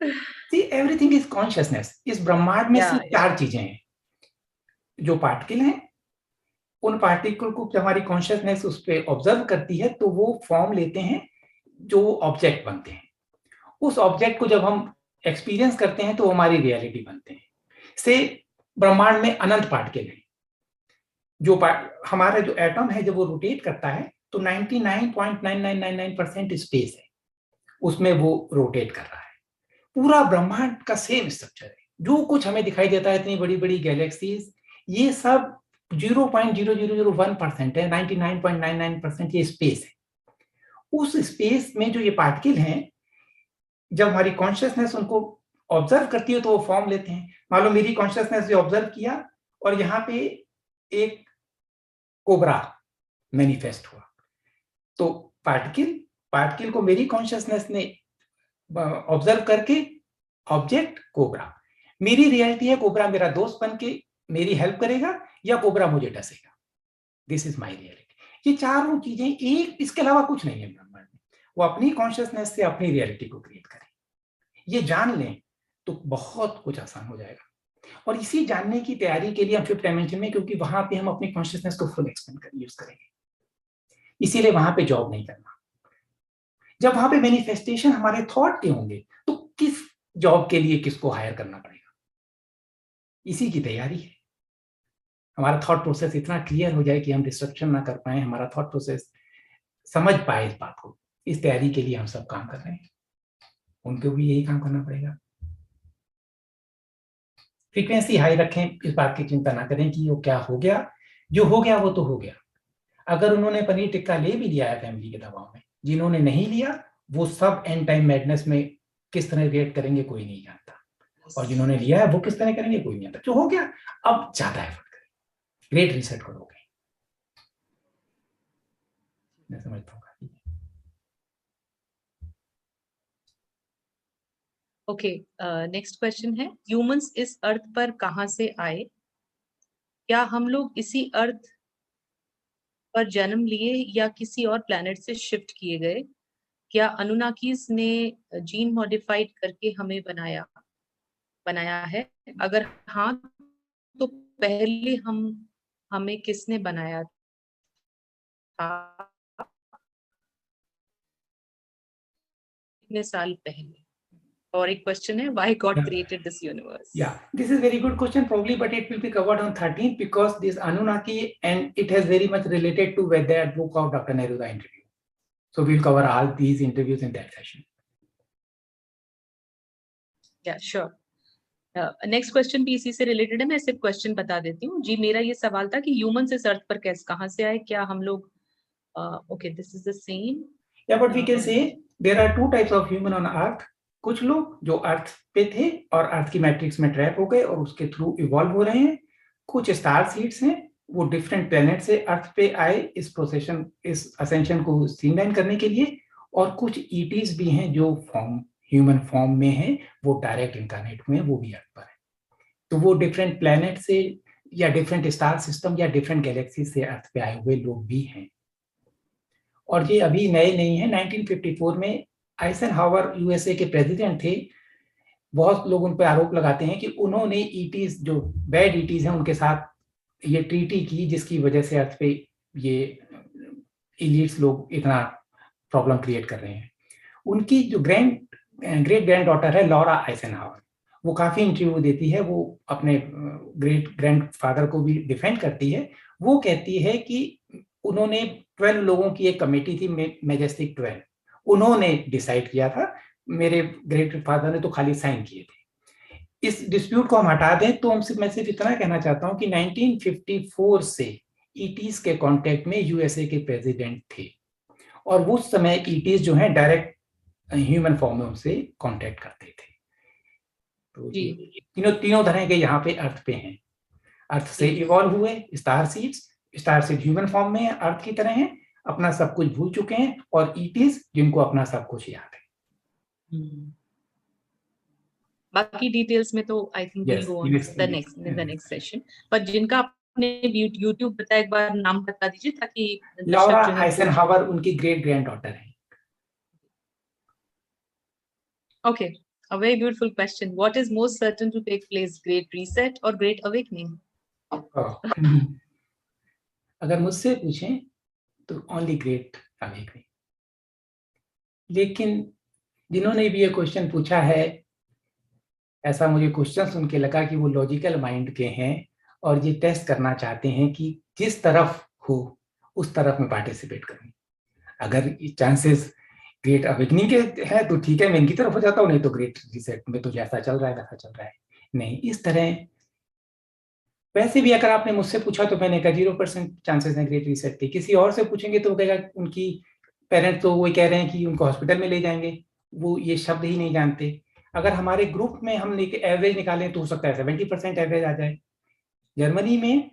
See everything is consciousness. इस ब्रह्मांड में सिर्फ चार चीजें हैं, जो पार्टिकल हैं, उन पार्टिकल को जब हमारी कॉन्शियसनेस उस पर ऑब्जर्व करती है तो वो फॉर्म लेते हैं, जो ऑब्जेक्ट बनते हैं। उस ऑब्जेक्ट को जब हम एक्सपीरियंस करते हैं तो हमारी रियलिटी बनते हैं। से ब्रह्मांड में अनंत पार्टिकल है, जो हमारा जो एटम है जब वो रोटेट करता है तो 99.9999% स्पेस है, उसमें वो रोटेट कर रहा है। पूरा ब्रह्मांड का सेम स्ट्रक्चर है, जो कुछ हमें दिखाई देता है, इतनी बड़ी बड़ी गैलेक्सीज, ये सब 0.0001% है, 99.99% ये स्पेस है। उस स्पेस में जो ये पार्टिकल हैं, जब हमारी कॉन्शियसनेस उनको ऑब्जर्व करती है तो वो फॉर्म लेते हैं। मान लो मेरी कॉन्शियसनेस ने ऑब्जर्व किया और यहाँ पे एक कोबरा मैनिफेस्ट हुआ, तो पार्टिकल पार्टिकल को मेरी कॉन्शियसनेस ने ऑब्जर्व करके ऑब्जेक्ट कोबरा, मेरी रियलिटी है कोबरा मेरा दोस्त बन के मेरी हेल्प करेगा या कोबरा मुझे डसेगा, दिस इज माई रियलिटी। ये चारों चीजें एक, इसके अलावा कुछ नहीं है ब्रह्मांड में। वो अपनी कॉन्शियसनेस से अपनी रियलिटी को क्रिएट करें, ये जान लें तो बहुत कुछ आसान हो जाएगा। और इसी जानने की तैयारी के लिए हम फिफ्थ डायमेंशन में, क्योंकि वहां पे हम अपनी कॉन्शियसनेस को फुल एक्सपेंड कर यूज करेंगे, इसीलिए वहां पे जॉब नहीं करना। जब वहां पे मैनिफेस्टेशन हमारे थॉट के होंगे तो किस जॉब के लिए किसको हायर करना पड़ेगा, इसी की तैयारी है। हमारा थॉट प्रोसेस इतना क्लियर हो जाए कि हम डिस्ट्रक्शन ना कर पाए, हमारा थॉट प्रोसेस समझ पाए इस बात को, इस तैयारी के लिए हम सब काम कर रहे हैं, उनको भी यही काम करना पड़ेगा। फ्रीक्वेंसी हाई रखें, इस बात की चिंता ना करें कि वो क्या हो गया, जो हो गया वो तो हो गया। अगर उन्होंने पनीर टिक्का ले भी लिया है फैमिली के दबाव में, जिन्होंने नहीं लिया वो सब एंड टाइम मैडनेस में किस तरह रिएक्ट करेंगे कोई नहीं जानता, और जिन्होंने लिया है वो किस तरह करेंगे कोई नहीं जानता। जो हो गया अब ज्यादा एफर्ट करें, ग्रेट रिसेट करोगे, मैं समझता हूँ। ओके, नेक्स्ट क्वेश्चन है, ह्यूमंस इस अर्थ पर कहाँ से आए? क्या हम लोग इसी अर्थ पर जन्म लिए या किसी और प्लेनेट से शिफ्ट किए गए? क्या अनुनाकीज ने जीन मॉडिफाइड करके हमें बनाया है? अगर हाँ, तो पहले हमें किसने बनाया था, कितने साल पहले? और एक क्वेश्चन है, why God created this universe? Yeah, this is very good question probably, but it will be covered on 13th because this Anunnaki, and it has very much related to with that book of Dr. Neruda interview. So we'll cover all these interviews in that session. Yeah, sure. Next question भी इसी से related है, मैं सिर्फ question बता देती हूँ जी। मेरा ये सवाल था कि ह्यूमन इस अर्थ पर कैसे, कहाँ से आए, क्या हम लोग okay, this is the same. Yeah, but we can say there are two types of human on earth. कुछ लोग जो अर्थ पे थे और अर्थ की मैट्रिक्स में ट्रैप हो गए और उसके थ्रू इवॉल्व हो रहे हैं। कुछ स्टार सीड्स हैं, वो डिफरेंट प्लेनेट से अर्थ पे आए इस असेंशन को स्ट्रीमलाइन करने के लिए। और कुछ ईटीज भी हैं जो ह्यूमन फॉर्म में हैं, वो डायरेक्ट इनकारनेट हुए हैं, वो भी अर्थ पर है। तो वो डिफरेंट प्लेनेट से या डिफरेंट स्टार सिस्टम या डिफरेंट गैलेक्सी से अर्थ पे आए हुए लोग भी हैं। और ये अभी नए नहीं है। 1954 में आइजनहावर यूएसए के प्रेसिडेंट थे। बहुत लोग उन पर आरोप लगाते हैं कि उन्होंने ईटीज, जो बैड ईटीज हैं, उनके साथ ये ट्रीटी की, जिसकी वजह से अर्थ पे ये इलीट्स लोग इतना प्रॉब्लम क्रिएट कर रहे हैं। उनकी जो ग्रेट ग्रैंड डॉटर है लॉरा आइजनहावर, वो काफी इंटरव्यू देती है, वो अपने ग्रेट ग्रैंडफादर को भी डिफेंड करती है। वो कहती है कि उन्होंने 12 लोगों की एक कमेटी थी, मैजेस्टिक 12, उन्होंने डिसाइड किया था, मेरे ग्रेट फादर ने तो खाली साइन किए थे। इस डिस्प्यूट को हम हटा दें तो मैं सिर्फ इतना कहना चाहता हूं कि 1954 से ईटीज के कांटेक्ट में यूएसए के प्रेसिडेंट थे, और उस समय ईटीज जो है डायरेक्ट ह्यूमन फॉर्म में उनसे कांटेक्ट करते थे। तो तीनों तरह के यहाँ पे अर्थ पे हैं। अर्थ से इवॉल्व हुए स्टार सीड ह्यूमन फॉर्म में अर्थ की तरह हैं, अपना सब कुछ भूल चुके हैं, और ईटीज जिनको अपना सब कुछ याद है। बाकी डिटेल्स में तो I think will go on the next session. पर जिनका आपने यूट्यूब बताया, एक बार नाम बता दीजिए ताकि लॉरा आइजनहावर उनकी ग्रेट ग्रैंड डॉटर है। Okay, a very beautiful question. What is most certain to take place, Great Reset or Great Awakening? अगर मुझसे पूछें तो ओनली ग्रेट अवेकनिंग। लेकिन जिन्होंने भी ये क्वेश्चन पूछा है, ऐसा मुझे क्वेश्चन सुन के लगा कि वो लॉजिकल माइंड के हैं और ये टेस्ट करना चाहते हैं कि जिस तरफ हो उस तरफ में पार्टिसिपेट करूं। अगर चांसेस ग्रेट अवेकनिंग के है तो ठीक है, मैं इनकी तरफ हो जाता हूँ, नहीं तो ग्रेट रिसेट में तो जैसा चल रहा है वैसा चल रहा है। नहीं, इस तरह वैसे भी अगर आपने मुझसे पूछा तो मैंने कहा 0% चांसेस हैं ग्रेट रीसेट के। किसी और से पूछेंगे तो वो कहेगा उनकी पेरेंट्स तो वही कह रहे हैं कि उनको हॉस्पिटल में ले जाएंगे, वो ये शब्द ही नहीं जानते। अगर हमारे ग्रुप में हम एवरेज निकालें तो हो सकता है 70% एवरेज आ जाए। जर्मनी में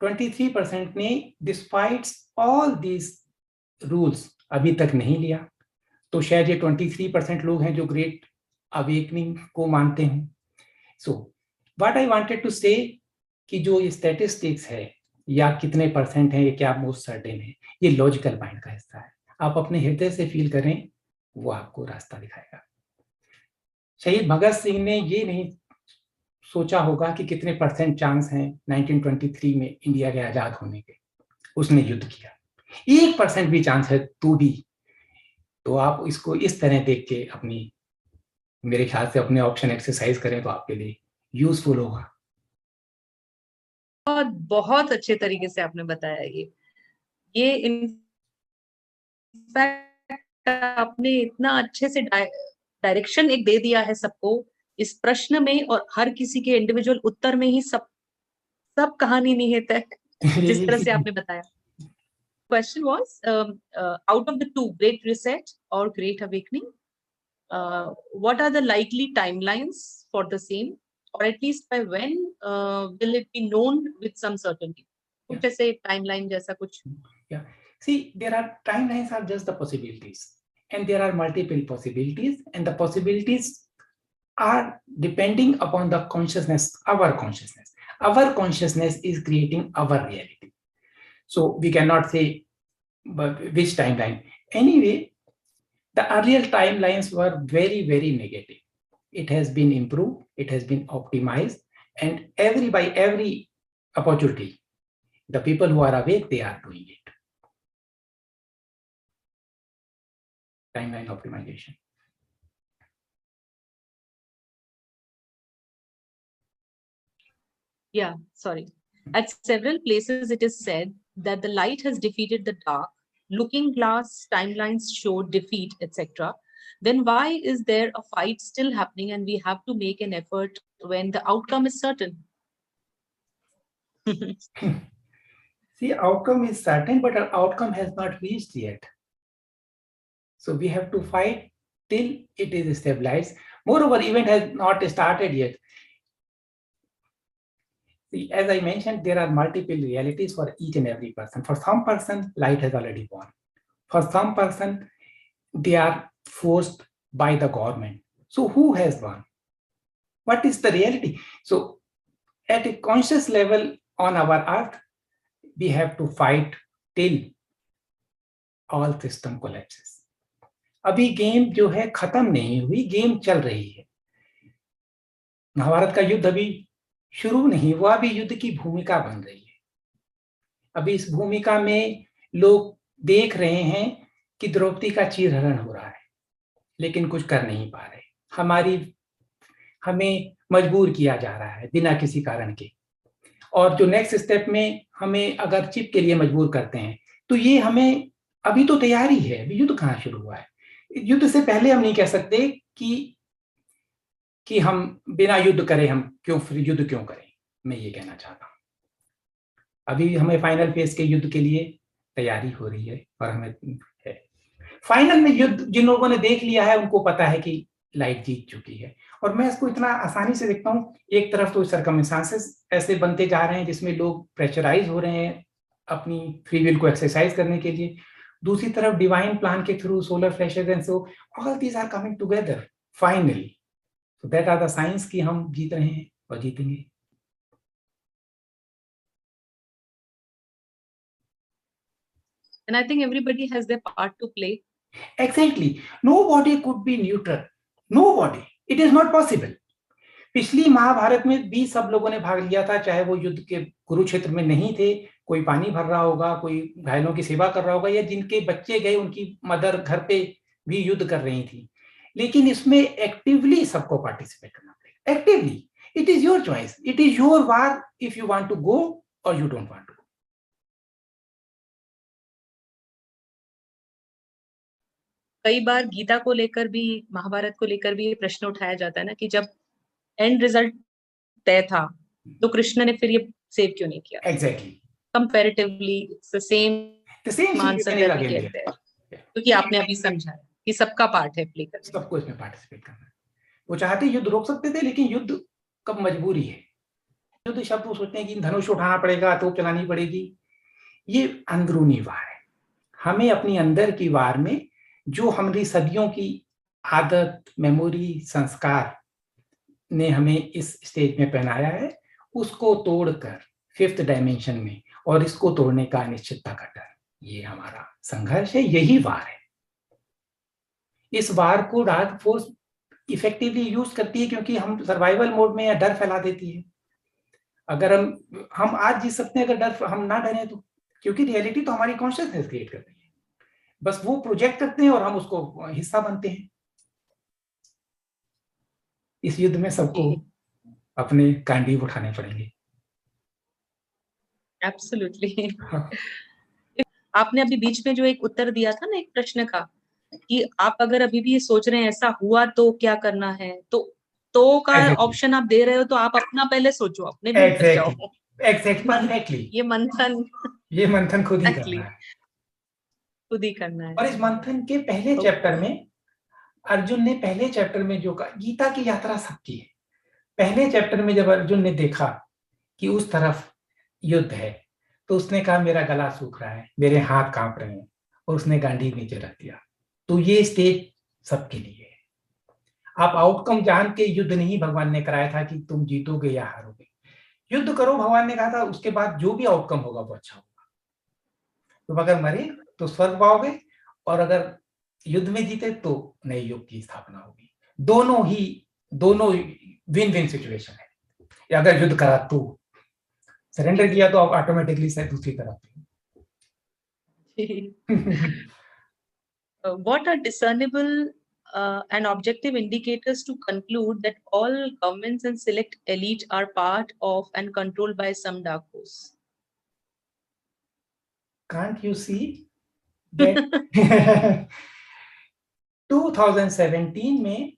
23% ने डिस्पाइट ऑल दीज रूल्स अभी तक नहीं लिया, तो शायद ये 23% लोग हैं जो ग्रेट अवेकनिंग को मानते हैं। So what I wanted to say कि जो ये स्टैटिस्टिक्स है या कितने परसेंट है, ये क्या मोस्ट सर्टेन है, ये लॉजिकल माइंड का हिस्सा है। आप अपने हृदय से फील करें, वो आपको रास्ता दिखाएगा। शहीद भगत सिंह ने ये नहीं सोचा होगा कि कितने परसेंट चांस हैं 1923 में इंडिया के आजाद होने के, उसने युद्ध किया। 1% भी चांस है तो भी, तो आप इसको इस तरह देख के अपनी, मेरे ख्याल से अपने ऑप्शन एक्सरसाइज करें तो आपके लिए यूजफुल होगा। बहुत अच्छे तरीके से आपने बताया। ये इनफैक्ट आपने इतना अच्छे से डायरेक्शन एक दे दिया है सबको इस प्रश्न में, और हर किसी के इंडिविजुअल उत्तर में ही सब कहानी निहित है जिस तरह से आपने बताया। Question was out of the two, Great Reset or Great Awakening, what are the likely timelines for the same, or at least by when will it be known with some certainty? कुछ ऐसे timeline जैसा कुछ? Yeah. See, there are timelines are just the possibilities, and there are multiple possibilities, and the possibilities are depending upon the consciousness, our consciousness. Our consciousness is creating our reality. So we cannot say but which timeline. Anyway, The earlier timelines were very, very negative. It has been improved, it has been optimized, and by every opportunity, the people who are awake, they are doing it. Timeline optimization. Yeah, sorry. At several places, it is said that the light has defeated the dark. Looking glass timelines show defeat, etc. Then why is there a fight still happening and we have to make an effort when the outcome is certain? See, outcome is certain, but our outcome has not reached yet. So we have to fight till it is stabilized. Moreover, event has not started yet. See, as I mentioned, there are multiple realities for each and every person. For some person, light has already won. For some person, they are forced by the government. So who has won? What is the reality? So at a conscious level on our earth, we have to fight till all system collapses. अभी game जो है खत्म नहीं हुई, game चल रही है. महाभारत का युद्ध अभी शुरू नहीं हुआ, अभी युद्ध की भूमिका बन रही है. अभी इस भूमिका में लोग देख रहे हैं कि द्रौपदी का चीरहरण हो रहा है, लेकिन कुछ कर नहीं पा रहे. हमें मजबूर किया जा रहा है बिना किसी कारण के. और जो नेक्स्ट स्टेप में हमें अगर चिप के लिए मजबूर करते हैं, तो ये हमें अभी तो तैयारी है, अभी युद्ध कहाँ शुरू हुआ है. युद्ध से पहले हम नहीं कह सकते कि हम बिना युद्ध करें, हम फिर युद्ध क्यों करें. मैं ये कहना चाहता हूँ, अभी हमें फाइनल फेज के युद्ध के लिए तैयारी हो रही है और हमें है. फाइनल में युद्ध जिन लोगों ने देख लिया है, उनको पता है कि लाइट जीत चुकी है. और मैं इसको इतना आसानी से देखता हूँ, एक तरफ तो सर्कमस्टांसेस ऐसे बनते जा रहे हैं जिसमें लोग प्रेशराइज हो रहे हैं अपनी फ्री विल को एक्सरसाइज करने के लिए. दूसरी तरफ डिवाइन प्लान के through solar flashes and so all these are coming together finally. So that are the science कि हम जीत रहे हैं और जीतेंगे. And I think everybody has their part to play. Exactly. Nobody could be neutral. Nobody. It is not possible. पिछली महाभारत में भी सब लोगों ने भाग लिया था, चाहे वो युद्ध के कुरुक्षेत्र में नहीं थे, कोई पानी भर रहा होगा, कोई घायलों की सेवा कर रहा होगा, या जिनके बच्चे गए उनकी मदर घर पे भी युद्ध कर रही थी. लेकिन इसमें एक्टिवली सबको पार्टिसिपेट करना पड़ेगा. Actively. It is your choice, it is your war if you want to go और यू डोंट वांट टू. कई बार गीता को लेकर भी, महाभारत को लेकर भी ये प्रश्न उठाया जाता है ना कि जब एंड रिजल्ट तय था तो कृष्ण ने फिर ये सेव क्यों नहीं किया. Exactly. Comparatively it's the same answer that we get there, क्योंकि आपने अभी समझा कि सबका पार्ट है प्ले करना, सबको इसमें पार्टिसिपेट करना है. वो चाहते युद्ध रोक सकते थे, लेकिन युद्ध कब मजबूरी है. युद्ध शब्द वो सोचते हैं कि धनुष उठाना पड़ेगा, तोप चलानी पड़ेगी. ये अंदरूनी वार है. हमें अपनी अंदर की वार में जो हमारी सदियों की आदत, मेमोरी, संस्कार ने हमें इस स्टेज में पहनाया है, उसको तोड़कर फिफ्थ डायमेंशन में, और इसको तोड़ने का अनिश्चितता का डर, ये हमारा संघर्ष है. यही वार है. इस वार को डार्क फोर्स इफेक्टिवली यूज करती है, क्योंकि हम सर्वाइवल मोड में या डर फैला देती है. अगर हम आज जीत सकते हैं अगर डर हम ना डरें तो, क्योंकि रियलिटी तो हमारी कॉन्शियसनेस क्रिएट करती है. बस वो प्रोजेक्ट करते हैं और हम उसको हिस्सा बनते हैं. इस युद्ध में सबको अपने कांडीव उठाने पड़ेंगे. एब्सोल्युटली. आपने अभी बीच में जो एक उत्तर दिया था ना एक प्रश्न का, कि आप अगर अभी भी ये सोच रहे हैं ऐसा हुआ तो क्या करना है, तो का ऑप्शन आप दे रहे हो, तो आप अपना पहले सोचो, अपने भी जाओ. Exactly. ये मंथन खुद ही करना है. खुद ही करना है. और इस मंथन के पहले चैप्टर में अर्जुन ने, पहले चैप्टर में जो कहा, गीता की यात्रा सबकी है. पहले चैप्टर में जब अर्जुन ने देखा कि उस तरफ युद्ध है, तो उसने कहा मेरा गला सूख रहा है, मेरे हाथ कांप रहे हैं, और उसने गांडीव नीचे रख दिया. तो ये स्टेज सबके लिए है. आप आउटकम जान के युद्ध नहीं भगवान ने कराया था कि तुम जीतोगे या हारोगे. युद्ध करो, भगवान ने कहा था, उसके बाद जो भी आउटकम होगा वो अच्छा होगा. तुम अगर मरे तो स्वर्ग पाओगे, और अगर युद्ध में जीते तो नए युग की स्थापना होगी। दोनों विन विन सिचुएशन है। या अगर युद्ध करा तो सरेंडर किया तो आप ऑटोमेटिकली शायद दूसरी तरफ what are discernible and objective indicators to conclude that all governments and select elite are part of and controlled by some dark force? Can't you see that 2017 में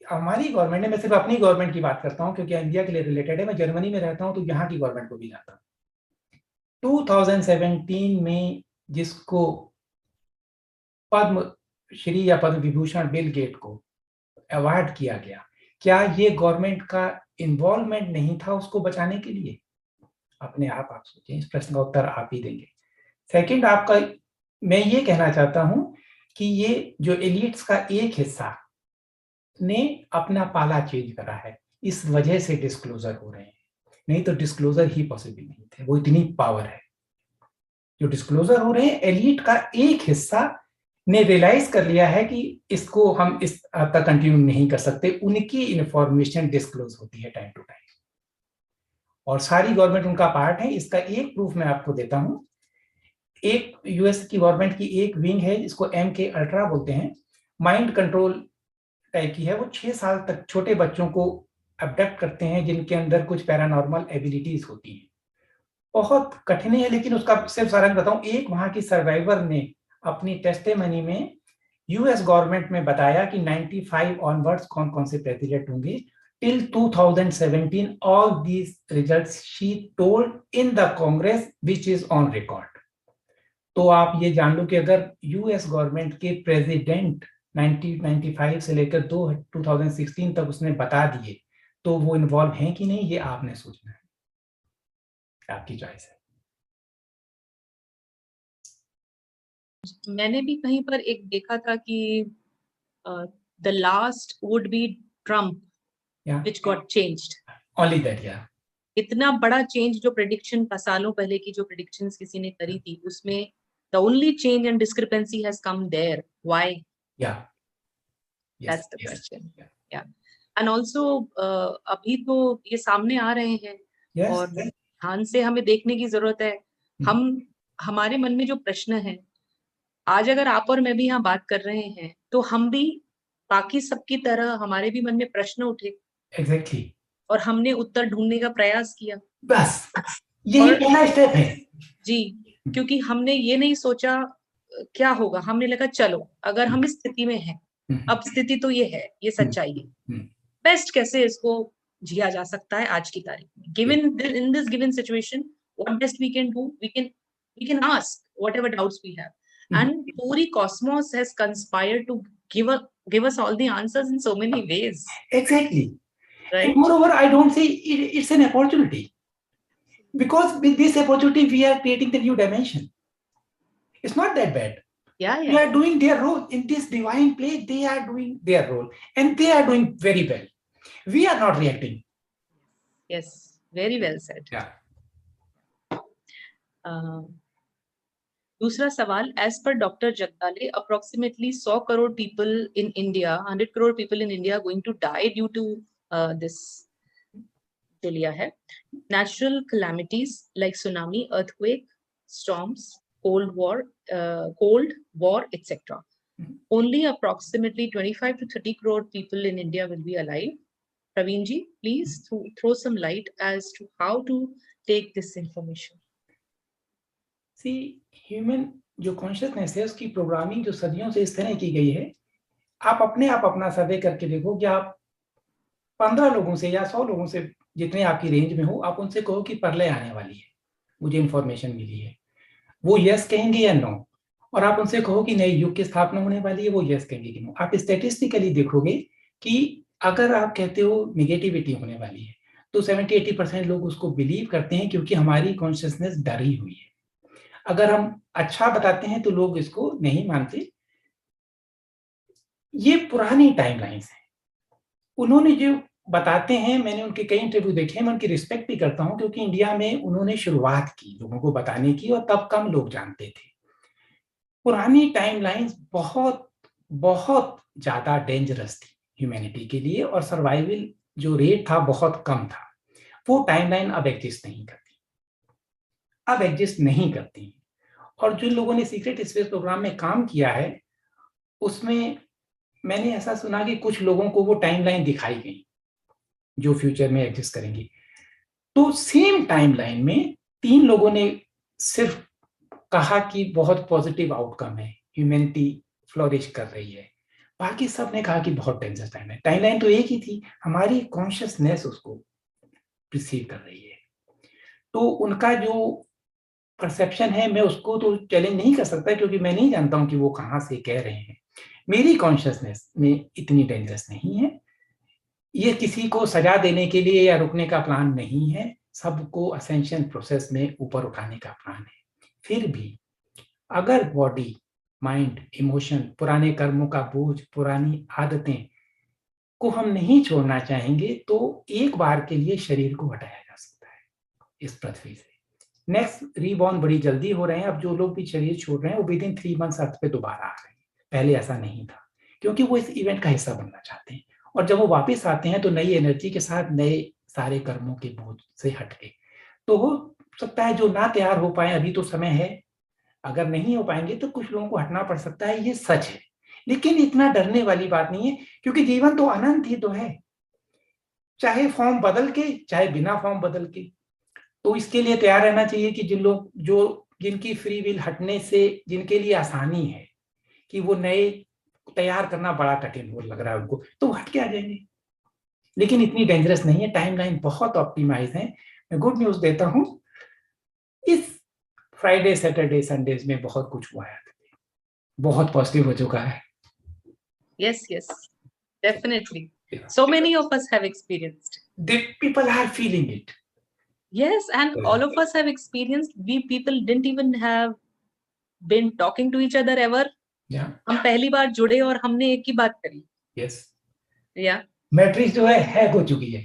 हमारी गवर्नमेंट ने, मैं सिर्फ अपनी गवर्नमेंट की बात करता हूं क्योंकि इंडिया के लिए रिलेटेड है, मैं जर्मनी में रहता हूं तो यहाँ की गवर्नमेंट को भी जानता हूं। 2017 में जिसको पद्म श्री या पद्म विभूषण बिल गेट को अवार्ड किया गया, क्या ये गवर्नमेंट का इन्वॉल्वमेंट नहीं था उसको बचाने के लिए? अपने आप सोचें, इस प्रश्न का उत्तर आप ही देंगे। सेकंड, आपका मैं ये कहना चाहता हूं कि ये जो एलिट्स का एक हिस्सा ने अपना पाला चेंज करा है, इस वजह से डिस्क्लोजर हो रहे हैं, नहीं तो डिस्क्लोजर ही पॉसिबल नहीं थे। वो इतनी पावर है। जो डिस्क्लोजर हो रहे हैं, एलिट का एक हिस्सा ने रियलाइज कर लिया है कि इसको हम इस हद तक कंटिन्यू नहीं कर सकते। उनकी इंफॉर्मेशन डिस्क्लोज होती है टाइम टू टाइम, और सारी गवर्नमेंट उनका पार्ट है। इसका एक प्रूफ मैं आपको देता हूं। एक यूएस की गवर्नमेंट की एक विंग है जिसको MK अल्ट्रा बोलते हैं, माइंड कंट्रोल टाइप की है। वो 6 साल तक छोटे बच्चों को अबडक्ट करते हैं जिनके अंदर कुछ पैरानॉर्मल एबिलिटीज होती हैं। बहुत कठिन है, लेकिन उसका सिर्फ सारांश बताऊं। एक वहां की सर्वाइवर ने अपनी टेस्टिमनी में यूएस गवर्नमेंट में बताया कि 95 ऑनवर्ड्स कौन कौन से प्रेसिडेंट होंगे। Till 2017 all these results she told in the Congress which is on record. तो आप ये जान लो कि अगर यूएस गवर्नमेंट के प्रेसिडेंट 1995 से लेकर 2016 तक उसने बता दिए, तो वो इन्वॉल्व हैं कि नहीं, ये आपने सोचना है, आपकी चॉइस है। मैंने भी कहीं पर एक देखा था कि the last would be Trump which got changed, only that. या इतना बड़ा चेंज जो प्रेडिक्शन का सालों पहले की जो प्रेडिक्शंस किसी ने करी थी, उसमें the only change and discrepancy has come there. Why? Yeah. That's the question. Yeah. And also अभी तो ये सामने आ रहे हैं और ध्यान से हमें देखने की जरूरत है। हमारे मन में जो प्रश्न है, आज अगर आप और मैं भी यहाँ बात कर रहे हैं तो हम भी बाकी सबकी तरह हमारे भी मन में प्रश्न उठे। Exactly. और हमने उत्तर ढूंढने का प्रयास किया। बस यही पहला स्टेप है जी, क्योंकि हमने ये नहीं सोचा क्या होगा, हमने लगा चलो अगर हम इस स्थिति में हैं, अब स्थिति तो ये है, ये सच्चाई है, बेस्ट कैसे इसको जिया जा सकता है आज की तारीख में, given in this given situation, what best we can do, we can ask whatever doubts we have, and पूरी cosmos has conspired to give us all the answers in so many ways. Exactly. Right. And moreover, I don't say it's an opportunity. Because with this opportunity, we are creating the new dimension. It's not that bad. Yeah. They are doing their role in this divine place. They are doing their role, and they are doing very well. We are not reacting. Yes, very well said. Yeah. दूसरा सवाल, as per Dr. Jagdale, approximately 100 crore people in India, 100 crore people in India are going to die due to this जो लिया है, natural calamities like tsunami, earthquake, storms, cold war, etc. Only approximately 25 to 30 crore people in India will be alive. Praveen ji, please throw some light as to how to take this information. See, human जो consciousness है उसकी programming जो सदियों से इस तरह की गई है। आप अपना सर्वे करके देखो कि आप 15 लोगों से या 100 लोगों से, जितने आपकी रेंज में हो, आप उनसे कहो कि प्रलय आने वाली है, मुझे इंफॉर्मेशन मिली है, वो यस कहेंगे या नो। और आप उनसे कहो कि नए युग की स्थापना होने वाली है, वो यस कहेंगे कि नो। आप स्टैटिस्टिकली देखोगे कि अगर आप कहते हो निगेटिविटी होने वाली है तो 70-80% लोग उसको बिलीव करते हैं, क्योंकि हमारी कॉन्शियसनेस डरी हुई है। अगर हम अच्छा बताते हैं तो लोग इसको नहीं मानते। ये पुरानी टाइमलाइंस है, उन्होंने जो बताते हैं, मैंने उनके कई इंटरव्यू देखे हैं, मैं उनकी रिस्पेक्ट भी करता हूं, क्योंकि इंडिया में उन्होंने शुरुआत की लोगों को बताने की, और तब कम लोग जानते थे। पुरानी टाइमलाइंस बहुत बहुत ज्यादा डेंजरस थी ह्यूमैनिटी के लिए, और सर्वाइवल जो रेट था बहुत कम था। वो टाइमलाइन अब एग्जिस्ट नहीं करती, अब एग्जिस्ट नहीं करती। और जिन लोगों ने सीक्रेट स्पेस प्रोग्राम में काम किया है, उसमें मैंने ऐसा सुना कि कुछ लोगों को वो टाइमलाइन दिखाई गई जो फ्यूचर में एग्जिस्ट करेंगी। तो सेम टाइमलाइन में 3 लोगों ने सिर्फ कहा कि बहुत पॉजिटिव आउटकम है, ह्यूमैनिटी फ्लोरिश कर रही है। बाकी सब ने कहा कि बहुत डेंजरस टाइम है। टाइमलाइन तो एक ही थी, हमारी कॉन्शियसनेस उसको रिसीव कर रही है। तो उनका जो परसेप्शन है, मैं उसको तो चैलेंज नहीं कर सकता, क्योंकि मैं नहीं जानता हूं कि वो कहाँ से कह रहे हैं। मेरी कॉन्शियसनेस में इतनी डेंजरस नहीं है। ये किसी को सजा देने के लिए या रुकने का प्लान नहीं है, सबको असेंशन प्रोसेस में ऊपर उठाने का प्लान है। फिर भी अगर बॉडी, माइंड, इमोशन, पुराने कर्मों का बोझ, पुरानी आदतें को हम नहीं छोड़ना चाहेंगे, तो एक बार के लिए शरीर को हटाया जा सकता है इस पृथ्वी से। नेक्स्ट रीबॉर्न बड़ी जल्दी हो रहे हैं। अब जो लोग भी शरीर छोड़ रहे हैं वो विदिन 3 मंथ्स अर्थ पे दोबारा आ रहे हैं। पहले ऐसा नहीं था, क्योंकि वो इस इवेंट का हिस्सा बनना चाहते हैं। और जब वो वापस आते हैं तो नई एनर्जी के साथ, नए सारे कर्मों के बोझ से हट के। तो हो सकता है जो ना तैयार हो पाए, अभी तो समय है, अगर नहीं हो पाएंगे तो कुछ लोगों को हटना पड़ सकता है, ये सच है। लेकिन इतना डरने वाली बात नहीं है, क्योंकि जीवन तो अनंत ही तो है, चाहे फॉर्म बदल के चाहे बिना फॉर्म बदल के। तो इसके लिए तैयार रहना चाहिए कि जिनकी फ्री विल हटने से, जिनके लिए आसानी है कि वो नए तैयार करना बड़ा कठिन हो लग रहा है उनको, तो वो हट के आ जाएंगे। लेकिन इतनी डेंजरस नहीं है, टाइमलाइन बहुत ऑप्टिमाइज है। मैं गुड न्यूज देता हूं, इस फ्राइडे, सैटरडे, संडेज में बहुत कुछ हुआ है, बहुत पॉजिटिव हो चुका है। Yes, definitely. So many of us have experienced. The people are feeling it. Yes, and all of us have experienced. We people didn't even have been talking to each other ever. Yeah. हम पहली बार जुड़े और हमने एक ही बात करी. Yes. Yeah. Matrix जो है हैक हो चुकी है.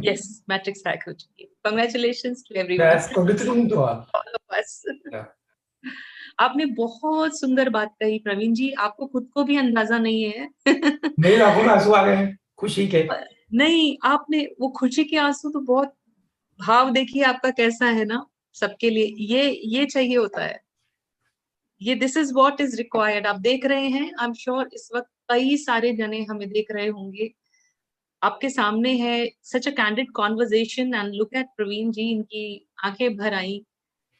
Yes, मैट्रिक्स हैक हो चुकी है. Congratulations to everyone. Yes, congratulations to all. All of us. Yeah. आपने बहुत सुंदर बात कही प्रवीण जी, आपको खुद को भी अंदाजा नहीं है. मेरे आंखों में आंसू आ गए हैं खुशी के. नहीं, आपने वो खुशी के आंसू तो बहुत, भाव देखिए आपका कैसा है ना, सबके लिए ये चाहिए होता है, ये this is what is required. आप देख रहे हैं, आई एम श्योर इस वक्त कई सारे जने हमें देख रहे होंगे. आपके सामने है such a candid conversation, and look at Praveen ji, इनकी आंखें भर आई.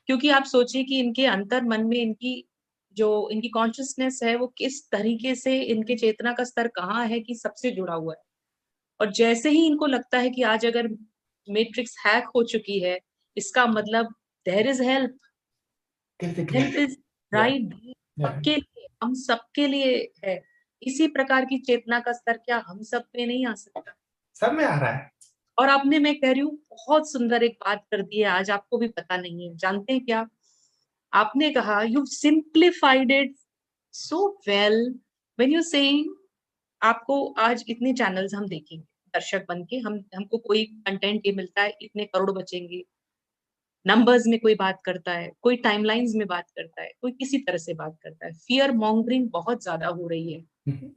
क्योंकि आप सोचिए कि इनके अंतर मन में इनकी कॉन्शियसनेस है, वो किस तरीके से, इनके चेतना का स्तर कहाँ है कि सबसे जुड़ा हुआ है. और जैसे ही इनको लगता है कि आज अगर मैट्रिक्स हैक हो चुकी है, इसका मतलब there is help. Help is right, सबके लिए, हम सबके लिए है. इसी प्रकार की चेतना का स्तर क्या हम सब पे नहीं आ सकता? सब में आ रहा है. और आपने, मैं कह रही हूँ, बहुत सुंदर एक बात कर दी है आज, आपको भी पता नहीं है. जानते हैं क्या आपने कहा? You simplified it so well when you saying, आपको आज इतने चैनल्स हम देखेंगे दर्शक बन के, हमको कोई कंटेंट ये मिलता है, इतने करोड़ बचेंगे. नंबर्स में कोई बात करता है, कोई टाइमलाइंस में बात करता है, कोई किसी तरह से बात करता है. फियर मॉन्गरिंग बहुत ज्यादा हो रही है.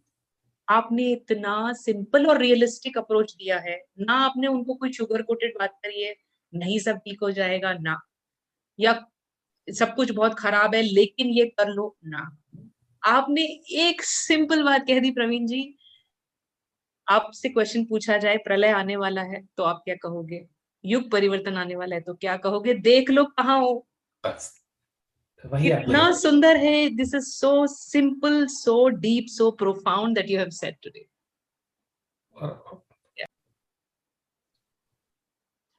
आपने इतना सिंपल और रियलिस्टिक अप्रोच दिया है ना. आपने उनको कोई शुगर कोटेड बात करी है, नहीं सब ठीक हो जाएगा ना, या सब कुछ बहुत खराब है लेकिन ये कर लो ना. आपने एक सिंपल बात कह दी प्रवीण जी. आपसे क्वेश्चन पूछा जाए, प्रलय आने वाला है तो आप क्या कहोगे? युग परिवर्तन आने वाला है तो क्या कहोगे? देख लो कहाँ हो. बस वही कितना सुंदर है. This is so simple, so deep, so profound that you have said today.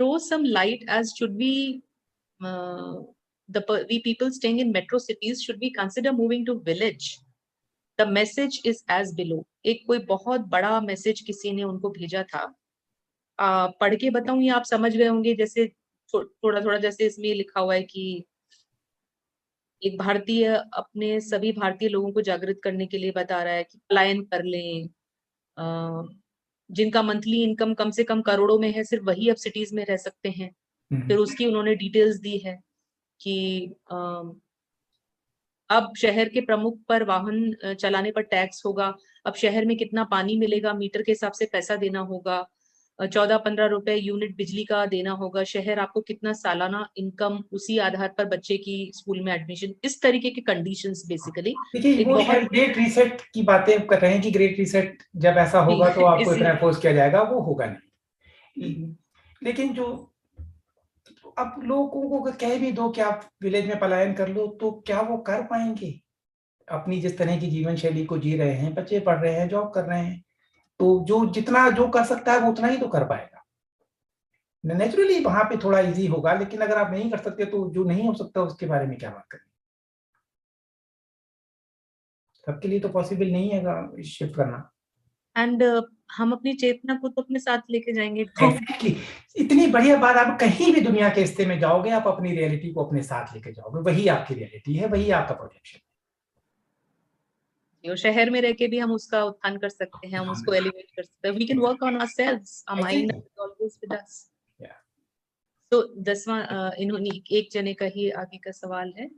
Throw some light as should we people staying in metro cities, should we consider moving to village? The message is as below. एक कोई बहुत बड़ा message किसी ने उनको भेजा था. पढ़ के बताऊं या आप समझ गए होंगे? जैसे थोड़ा थोड़ा जैसे इसमें लिखा हुआ है कि एक भारतीय अपने सभी भारतीय लोगों को जागृत करने के लिए बता रहा है कि पलायन कर लें. जिनका मंथली इनकम कम से कम करोड़ों में है, सिर्फ वही अब सिटीज में रह सकते हैं. फिर उसकी उन्होंने डिटेल्स दी है कि अब शहर के प्रमुख पर वाहन चलाने पर टैक्स होगा, अब शहर में कितना पानी मिलेगा मीटर के हिसाब से पैसा देना होगा, 14-15 रुपए यूनिट बिजली का देना होगा, शहर आपको कितना सालाना इनकम, उसी आधार पर बच्चे की स्कूल में एडमिशन, इस तरीके के कंडीशंस बेसिकली। देखिए वो शायद ग्रेट रीसेट की बातें कर रहे हैं कि ग्रेट रीसेट जब ऐसा होगा तो आपको इतना फोर्स किया जाएगा, वो होगा नहीं। लेकिन जो अब लोगों को कह भी दो कि आप विलेज में पलायन कर लो, तो क्या वो कर पाएंगे? अपनी जिस तरह की जीवन शैली को जी रहे हैं, बच्चे पढ़ रहे हैं, जॉब कर रहे हैं, तो जो जितना जो कर सकता है वो उतना ही तो कर पाएगा। नेचुरली वहां पे थोड़ा इजी होगा, लेकिन अगर आप नहीं कर सकते तो जो नहीं हो सकता उसके बारे में क्या बात करें? सबके लिए तो पॉसिबल नहीं है शिफ्ट करना। एंड हम अपनी चेतना को तो अपने साथ लेके जाएंगे। Exactly. इतनी बढ़िया बात, आप कहीं भी दुनिया के हिस्से में जाओगे, आप अपनी रियलिटी को अपने साथ लेके जाओगे, वही आपकी रियलिटी है, वही आपका प्रोजेक्शन है। शहर में रह के भी हम उसका उत्थान कर सकते हैं, हम उसको एलिवेट कर सकते हैं। We can work on ourselves, our mind is always with us. तो 10वां इन्होंने एक जने का ही आगे का सवाल है,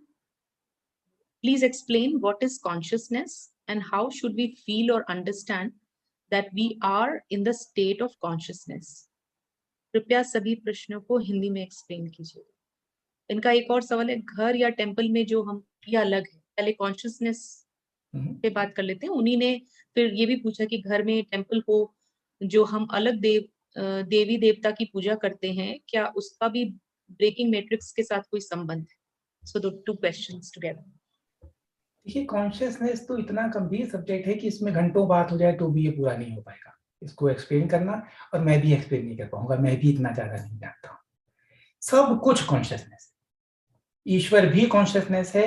please explain what is consciousness and how should we feel और understand that we are in the state of consciousness. कृपया सभी प्रश्नों को हिंदी में एक्सप्लेन कीजिए। इनका एक और सवाल है, घर या टेम्पल में जो हम, ये अलग है, पहले कॉन्शियसनेस पे बात कर लेते हैं। उन्हीं ने फिर ये भी पूछा कि घर में टेम्पल को जो हम अलग देवी देवता की पूजा करते हैं, क्या उसका भी ब्रेकिंग मैट्रिक्स के साथ कोई संबंध है? So the two questions together. देखिए, कॉन्शियसनेस तो इतना गंभीर सब्जेक्ट है कि इसमें घंटों बात हो जाए तो भी ये पूरा नहीं हो पाएगा इसको एक्सप्लेन करना, और मैं भी एक्सप्लेन नहीं कर पाऊंगा, मैं भी इतना ज्यादा नहीं जानता हूँ। सब कुछ कॉन्शियसनेस, ईश्वर भी कॉन्शियसनेस है,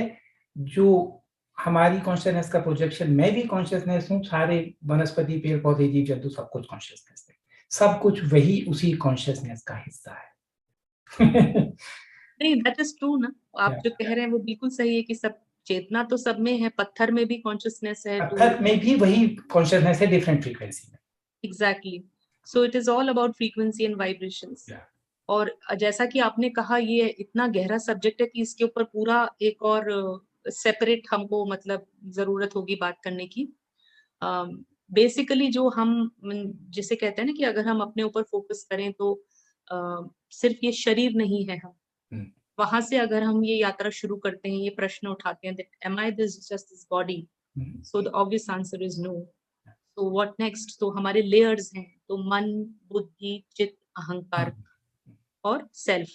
जो हमारी कॉन्शियसनेस का प्रोजेक्शन, मैं भी कॉन्शियसनेस हूँ, सारे वनस्पति पेड़ पौधे जीव जंतु सब कुछ कॉन्शियसनेस है, सब कुछ वही उसी कॉन्शियसनेस का हिस्सा है। नहीं, दैट इज ट्रू ना, आप जो कह रहे हैं वो बिल्कुल सही है कि सब चेतना तो सब में है, पत्थर में भी कॉन्शियसनेस है, पत्थर में भी वही कॉन्शियसनेस है, डिफरेंट फ्रीक्वेंसी में। Exactly, so it is all about frequency and vibrations. और जैसा कि आपने कहा, ये इतना गहरा सब्जेक्ट है कि इसके ऊपर पूरा एक और सेपरेट हमको मतलब जरूरत होगी बात करने की। बेसिकली जो हम जिसे कहते हैं ना कि अगर हम अपने ऊपर फोकस करें तो सिर्फ ये शरीर नहीं है हम, वहां से अगर हम ये यात्रा शुरू करते हैं, ये प्रश्न उठाते हैं, that am I this just this body? So the obvious answer is no. So what next? तो हमारे लेयर्स हैं, तो मन, बुद्धि, चित्त, अहंकार और सेल्फ।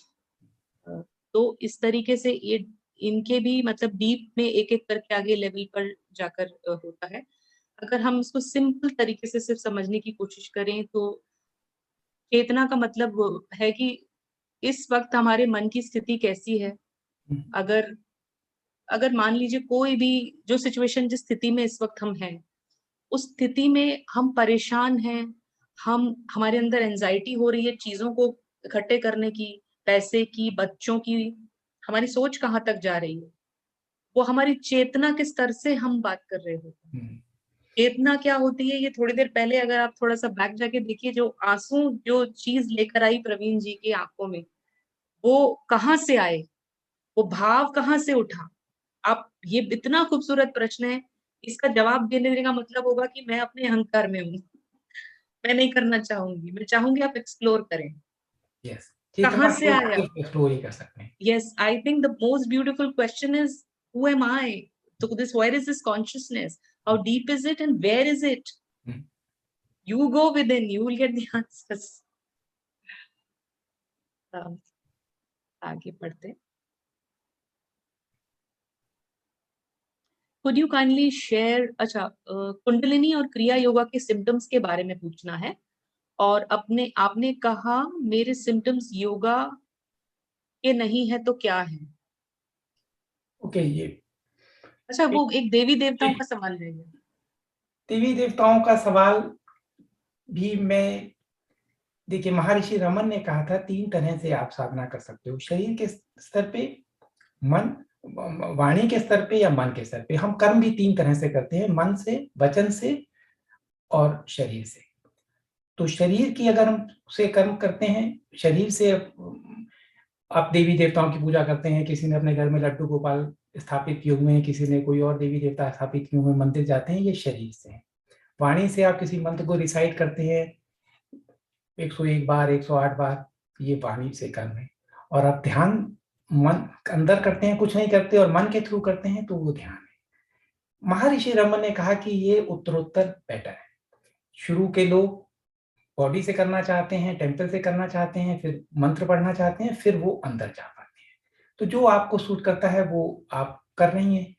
तो इस तरीके से ये इनके भी मतलब डीप में एक एक करके आगे लेवल पर जाकर होता है। अगर हम इसको सिंपल तरीके से सिर्फ समझने की कोशिश करें तो चेतना का मतलब है कि इस वक्त हमारे मन की स्थिति कैसी है। अगर अगर मान लीजिए कोई भी जो सिचुएशन, जिस स्थिति में इस वक्त हम हैं, उस स्थिति में हम परेशान हैं, हमारे अंदर एंजाइटी हो रही है चीजों को इकट्ठे करने की, पैसे की, बच्चों की, हमारी सोच कहाँ तक जा रही है, वो हमारी चेतना के स्तर से हम बात कर रहे होते हैं। चेतना क्या होती है, ये थोड़ी देर पहले अगर आप थोड़ा सा बैक जाके देखिए, जो आंसू जो चीज लेकर आई प्रवीण जी की आंखों में, वो कहाँ से आए, वो भाव कहाँ से उठा? आप, ये इतना खूबसूरत प्रश्न है, इसका जवाब देने का मतलब होगा कि मैं अपने अहंकार में हूँ, मैं नहीं करना चाहूंगी, मैं चाहूंगी आप एक्सप्लोर करें। yes. कहाँ से आया? एक्सप्लोर ही कर सकते हैं। Yes, I think the most beautiful question is, who am I? So this, where is this consciousness? How deep is it and where is it? You go within, you will get the answers. आगे पढ़ते। Could you kindly share, अच्छा, कुंडलिनी और क्रिया योगा के symptoms के बारे में पूछना है, और आपने कहा मेरे सिम्टम्स योगा के नहीं है तो क्या है? ओके, ये अच्छा, वो एक देवी देवताओं का सवाल रह गया। देवी देवताओं का सवाल भी मैं, देखिए महर्षि रमन ने कहा था 3 तरह से आप साधना कर सकते हो, शरीर के स्तर पे, मन, वाणी के स्तर पे या मन के स्तर पे। हम कर्म भी 3 तरह से करते हैं, मन से, वचन से और शरीर से। तो शरीर की अगर हम से कर्म करते हैं, शरीर से आप देवी देवताओं की पूजा करते हैं, किसी ने अपने घर में लड्डू गोपाल स्थापित किए हुए हैं, किसी ने कोई और देवी देवता स्थापित किए हुए, मंदिर जाते हैं, ये शरीर से है। वाणी से आप किसी मंत्र को रिसाइट करते हैं 101 बार, 108 बार, ये वाणी से कर्म है। और आप ध्यान मन अंदर करते हैं, कुछ नहीं करते, और मन के थ्रू करते हैं, तो वो ध्यान है। महर्षि रमन ने कहा कि ये उत्तरोत्तर बेटर है। शुरू के लोग बॉडी से करना चाहते हैं, टेम्पल से करना चाहते हैं, फिर मंत्र पढ़ना चाहते हैं, फिर वो अंदर जा पाते हैं। तो जो आपको सूट करता है वो आप कर रही हैं।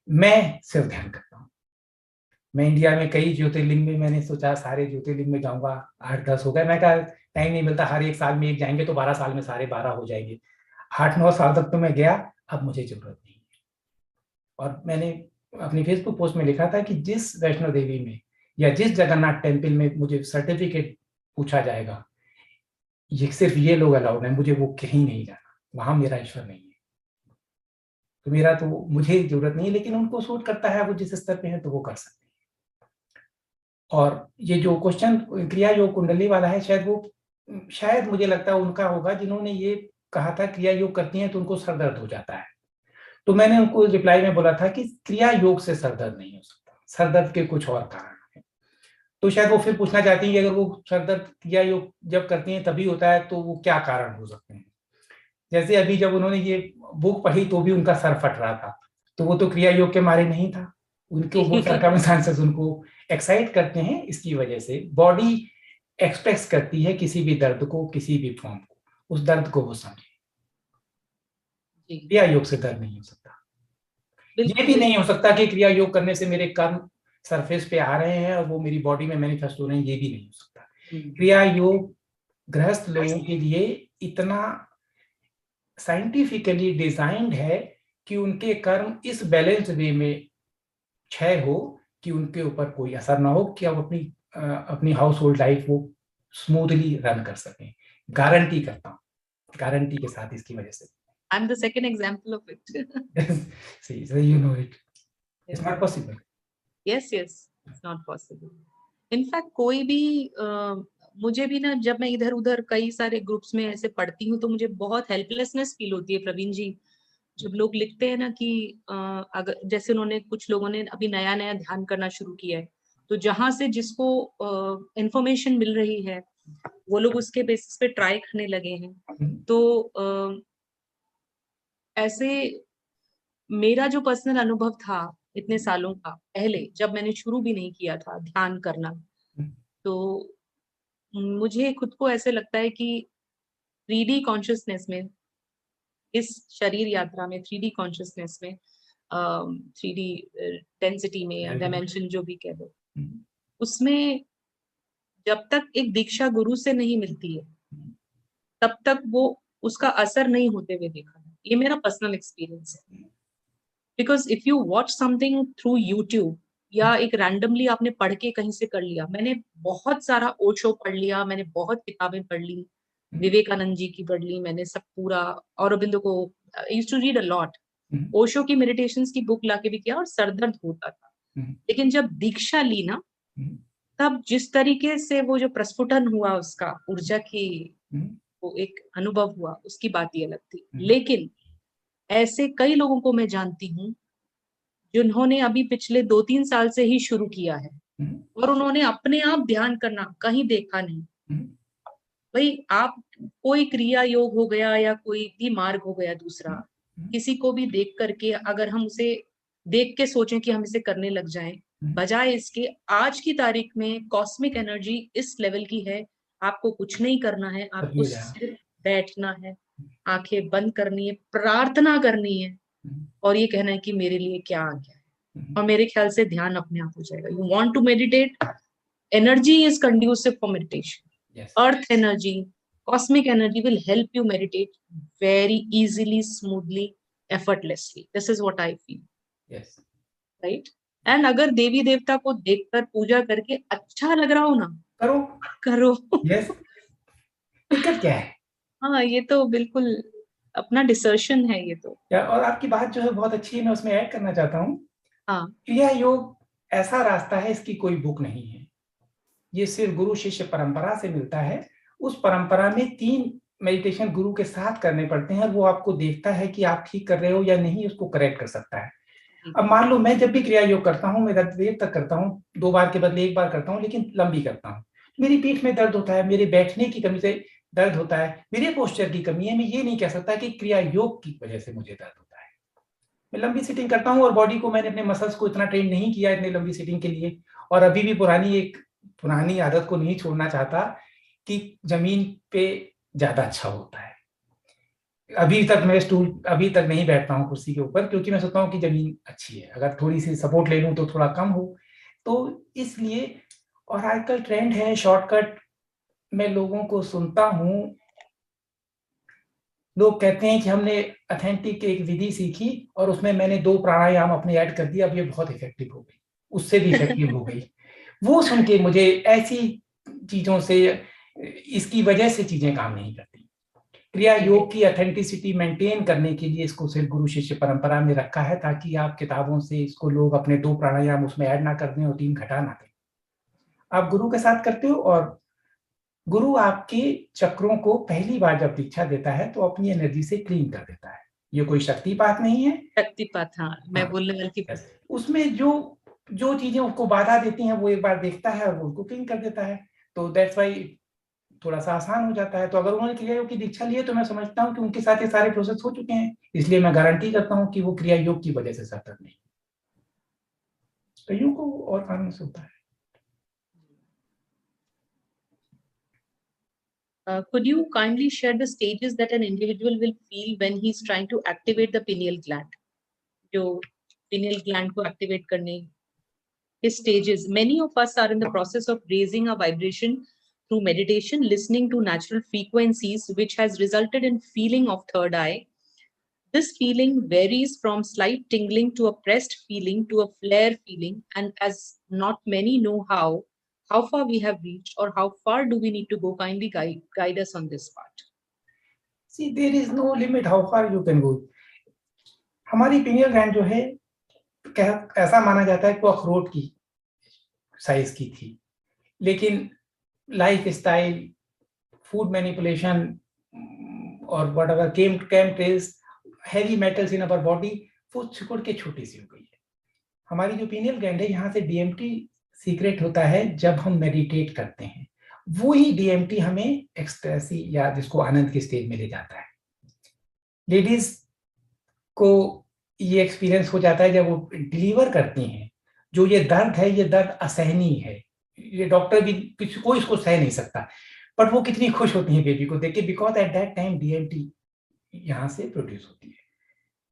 मैं सिर्फ ध्यान करता हूँ। मैं इंडिया में कई ज्योतिर्लिंग में, मैंने सोचा सारे ज्योतिर्लिंग में जाऊंगा, 8-10 हो गए। मैं कहा टाइम नहीं मिलता, हर एक साल में एक जाएंगे तो 12 साल में सारे 12 हो जाएंगे। 8-9 साल तक तो मैं गया, अब मुझे जरूरत नहीं है। और मैंने अपनी फेसबुक पोस्ट में लिखा था कि जिस वैष्णो देवी में या जिस जगन्नाथ टेम्पल में मुझे सर्टिफिकेट पूछा जाएगा, ये सिर्फ ये लोग अलाउड हैं, मुझे वो कहीं नहीं जाना, वहां मेरा ईश्वर नहीं है। तो मेरा तो मुझे जरूरत नहीं है, लेकिन उनको सूट करता है, वो जिस स्तर पे है तो वो कर सकते हैं। और ये जो क्वेश्चन क्रिया योग कुंडली वाला है, शायद मुझे लगता है उनका होगा जिन्होंने ये कहा था क्रिया योग करती हैं तो उनको सर दर्द हो जाता है। तो मैंने उनको रिप्लाई में बोला था कि क्रिया योग से सर दर्द नहीं हो सकता, सर दर्द के कुछ और कारण हैं। तो शायद वो फिर पूछना चाहती हैं कि अगर वो सर दर्द क्रिया योग जब करती हैं तभी होता है, तो वो क्या कारण हो सकते हैं। जैसे अभी जब उन्होंने ये बुक पढ़ी तो भी उनका सर फट रहा था, तो वो तो क्रिया योग के मारे नहीं था, उनको वो सर्कमस्टांसेस उनको एक्साइट करते हैं। इसकी वजह से बॉडी एक्सप्रेस करती है किसी भी दर्द को, किसी भी फॉर्म को, उस दर्द को वो समझे। क्रिया योग से दर्द नहीं हो सकता। ये भी नहीं हो सकता कि क्रिया योग करने से मेरे कर्म सरफेस पे आ रहे हैं और वो मेरी बॉडी में मैनिफेस्ट हो रहे हैं, ये भी नहीं हो सकता। क्रिया योग गृहस्थ लोगों के लिए इतना साइंटिफिकली डिजाइंड है कि उनके कर्म इस बैलेंस वे में क्षय हो कि उनके ऊपर कोई असर ना हो, कि आप अपनी हाउस होल्ड लाइफ वो स्मूथली रन कर सकें। गारंटी करता हूँ, गारंटी के साथ, इसकी वजह से। I'm the second example of it. See, so you know it. It's not possible. Yes, it's not possible. In fact, कोई भी मुझे भी ना, जब मैं इधर उधर कई सारे ग्रुप्स में ऐसे पढ़ती हूँ तो मुझे बहुत हेल्पलेसनेस फील होती है प्रवीण जी, जब लोग लिखते हैं ना कि अगर जैसे उन्होंने, कुछ लोगों ने अभी नया नया ध्यान करना शुरू किया है, तो जहां से जिसको इंफॉर्मेशन मिल रही है वो लोग उसके बेसिस पे ट्राई करने लगे हैं। तो ऐसे मेरा जो पर्सनल अनुभव था इतने सालों का पहले, जब मैंने शुरू भी नहीं किया था ध्यान करना, तो मुझे खुद को ऐसे लगता है कि 3D कॉन्शियसनेस में, इस शरीर यात्रा में 3D कॉन्शियसनेस में, 3D डेंसिटी में या डायमेंशन जो भी कह दो, उसमें जब तक एक दीक्षा गुरु से नहीं मिलती है तब तक वो उसका असर नहीं होते हुए देखा है। ये मेरा पर्सनल एक्सपीरियंस है। Because if you watch something through YouTube या एक रैंडमली आपने पढ़ के कहीं से कर लिया, मैंने बहुत सारा ओशो पढ़ लिया, मैंने बहुत किताबें पढ़ ली, विवेकानंद जी की पढ़ ली मैंने, सब पूरा औरबिंदो को used to read a lot, Osho की मेडिटेशंस की बुक लाके भी किया और सरदर्द होता था। लेकिन जब दीक्षा ली ना, तब जिस तरीके से वो जो प्रस्फुटन हुआ, उसका ऊर्जा की वो एक अनुभव हुआ, उसकी बात ही अलग थी। लेकिन ऐसे कई लोगों को मैं जानती हूँ जिन्होंने अभी पिछले 2-3 साल से ही शुरू किया है और उन्होंने अपने आप ध्यान करना कहीं देखा नहीं। भाई आप कोई क्रिया योग हो गया या कोई भी मार्ग हो गया दूसरा, किसी को भी देख करके अगर हम उसे देख के सोचें कि हम इसे करने लग जाएं, बजाय इसके आज की तारीख में कॉस्मिक एनर्जी इस लेवल की है, आपको कुछ नहीं करना है, आपको सिर्फ बैठना है, आंखें बंद करनी है, प्रार्थना करनी है और ये कहना है कि मेरे लिए क्या आ गया है, और मेरे ख्याल से ध्यान अपने आप हो जाएगा। You want to meditate, energy is conducive for meditation. Earth energy, cosmic energy will help you meditate very easily, smoothly, effortlessly. This is what I feel. Yes. Right? And अगर देवी देवता को देखकर पूजा करके अच्छा लग रहा हो ना, करो। Yes. दिक्कत क्या है? हाँ, ये तो बिल्कुल अपना डिसर्शन है ये तो। और आपकी बात जो है बहुत अच्छी है, मैं उसमें ऐड करना चाहता हूँ। हाँ, यह योग ऐसा रास्ता है, इसकी कोई बुक नहीं है, ये सिर्फ गुरु शिष्य परंपरा से मिलता है। उस परंपरा में 3 मेडिटेशन गुरु के साथ करने पड़ते हैं, और वो आपको देखता है कि आप ठीक कर रहे हो या नहीं, उसको करेक्ट कर सकता है। अब मान लो मैं जब भी क्रिया योग करता हूँ, मैं देर तक करता हूँ, 2 बार के बदले 1 बार करता हूँ, लेकिन लंबी करता हूँ, मेरी पीठ में दर्द होता है, मेरे बैठने की कमी से दर्द होता है, मेरे पोस्चर की कमी है, मैं ये नहीं कह सकता कि क्रिया योग की वजह से मुझे दर्द होता है। मैं लंबी सिटिंग करता हूँ और बॉडी को, मैंने अपने मसल्स को इतना ट्रेन नहीं किया इतनी लंबी सिटिंग के लिए, और अभी भी पुरानी आदत को नहीं छोड़ना चाहता कि जमीन पे ज्यादा अच्छा होता है। अभी तक नहीं बैठता हूँ कुर्सी के ऊपर, क्योंकि मैं सोचता हूँ कि जमीन अच्छी है, अगर थोड़ी सी सपोर्ट ले लूँ तो थोड़ा कम हो, तो इसलिए। और आजकल ट्रेंड है शॉर्टकट, मैं लोगों को सुनता हूँ, लोग कहते हैं कि हमने अथेंटिक एक विधि सीखी और उसमें मैंने 2 प्राणायाम अपने ऐड कर दिया, अब ये बहुत इफेक्टिव हो गई, उससे भी इफेक्टिव हो गई। वो सुन के मुझे ऐसी चीजों से, इसकी वजह से चीजें काम नहीं करती। क्रिया योग की अथेंटिसिटी मेंटेन करने के लिए इसको सिर्फ गुरु शिष्य परंपरा में रखा है, ताकि आप किताबों से इसको लोग अपने 2 प्राणायाम उसमें ऐड ना कर दें और 3 घटा ना दें। आप गुरु के साथ करते हो, और गुरु आपके चक्रों को पहली बार जब दीक्षा देता है तो अपनी एनर्जी से क्लीन कर देता है। ये कोई शक्तिपात नहीं है। शक्तिपात, हाँ, मैं बोलने वाली थी। उसमें जो चीजें उसको बाधा देती हैं वो एक बार देखता है और वो उसको क्लीन कर देता है, तो दैट्स वाई थोड़ा सा आसान हो जाता है। तो अगर उन्होंने क्रिया योग की दीक्षा ली है तो मैं समझता हूँ कि उनके साथ ये सारे प्रोसेस हो चुके हैं, इसलिए मैं गारंटी करता हूँ कि वो क्रिया योग की वजह से सफर नहीं। कईयों को और कारणों से होता है। Could you kindly share the stages that an individual will feel when he's trying to activate the pineal gland? जो pineal gland को activate करने के stages. Many of us are in the process of raising our vibration through meditation, listening to natural frequencies, which has resulted in feeling of third eye. This feeling varies from slight tingling to a pressed feeling to a flare feeling, and as not many know how far we have reached or how far do we need to go, kindly guide us on this part. See, there is no limit how far you can go. हमारी pineal gland जो है, ऐसा माना जाता है कि वो अखरोट की साइज की थी, लेकिन लाइफ स्टाइल, फूड मैनिपुलेशन और whatever chemtrails, heavy metals in our body, वो सिकुड़ के छोटी सी हो गई है। हमारी जो पिनियल ग्लैंड है, यहाँ से डीएमटी सीक्रेट होता है जब हम मेडिटेट करते हैं, वो ही डीएमटी हमें एक्सटेसी या जिसको आनंद की स्टेज में ले जाता है। लेडीज को ये एक्सपीरियंस हो जाता है जब वो डिलीवर करती हैं, जो ये दर्द है, ये दर्द असहनीय है, ये डॉक्टर भी कोई इसको सह नहीं सकता, बट वो कितनी खुश होती हैं बेबी को देख के, because at that time DMT यहाँ से प्रोड्यूस होती है।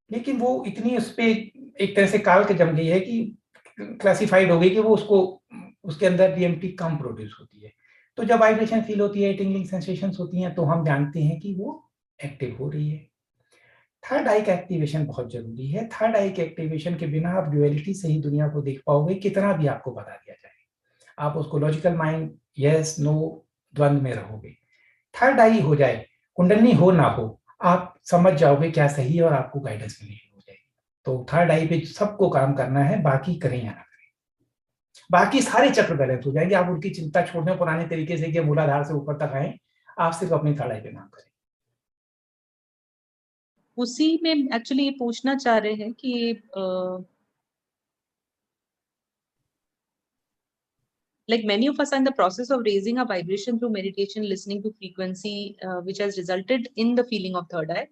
लेकिन वो इतनी उस पर एक तरह से काल के जम गई है कि क्लासिफाइड हो गई कि वो उसके अंदर डीएमटी कम प्रोड्यूस होती है। तो जब वाइब्रेशन फील होती है, टिंगलिंग सेंसेशंस होती हैं, तो हम जानते हैं कि वो एक्टिव हो रही है। थर्ड आई का एक्टिवेशन बहुत जरूरी है। थर्ड आई के एक्टिवेशन के बिना आप ड्यूअलिटी से ही दुनिया को देख पाओगे, कितना भी आपको बता दिया जाए, आप उसको लॉजिकल माइंड यस नो द्वंद में रहोगे। थर्ड आई हो जाए, कुंडली हो ना हो, आप समझ जाओगे क्या सही है और आपको गाइडेंस मिलनी हो जाएगी। तो थर्ड आई पे सबको काम करना है, बाकी करें या ना करें, बाकी सारे चक्र बैलेंस हो जाएंगे। आप उनकी चिंता छोड़ दें पुराने तरीके से कि मूलाधार से ऊपर तक आए, आप सिर्फ अपनी थर्ड आई पे काम करें। उसी में एक्चुअली ये पूछना चाह रहे हैं कि like many of us are in the process of raising our vibration through meditation, listening to frequency, which has resulted in the feeling of third eye.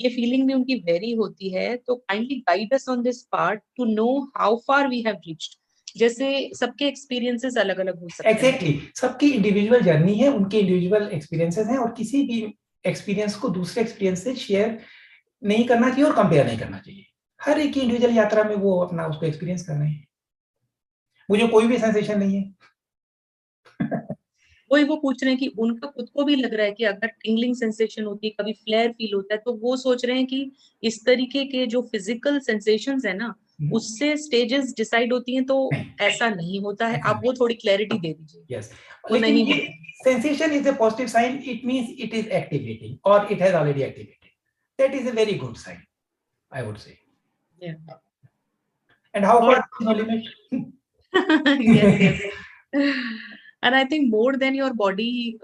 ये feeling भी उनकी vary होती है, तो kindly guide us on this part to know how far we have reached. जैसे सबके experiences अलग-अलग हो सकते हैं। Exactly, सबकी individual journey है, उनके individual experiences हैं, और किसी भी experience को दूसरे experience से share नहीं करना चाहिए और compare नहीं करना चाहिए। हर एक की individual यात्रा में वो अपना उसको experience कर रहे हैं। मुझे कोई भी sensation नहीं है। वही वो पूछ रहे हैं कि उनका खुद को भी लग रहा है कि अगर टिंगलिंग सेंसेशन होती है, कभी फ्लेयर फील होता है, तो वो सोच रहे हैं कि इस तरीके के जो फिजिकल सेंसेशंस है ना, उससे स्टेजेस डिसाइड होती हैं, तो ऐसा नहीं होता है। आप वो थोड़ी क्लैरिटी दे दीजिए। यस, लेकिन ये sensation is a positive sign, it means it is activating और it has already activated, that is a very good sign, I would say. And how far no limit. Yes, yes. And I think more than your body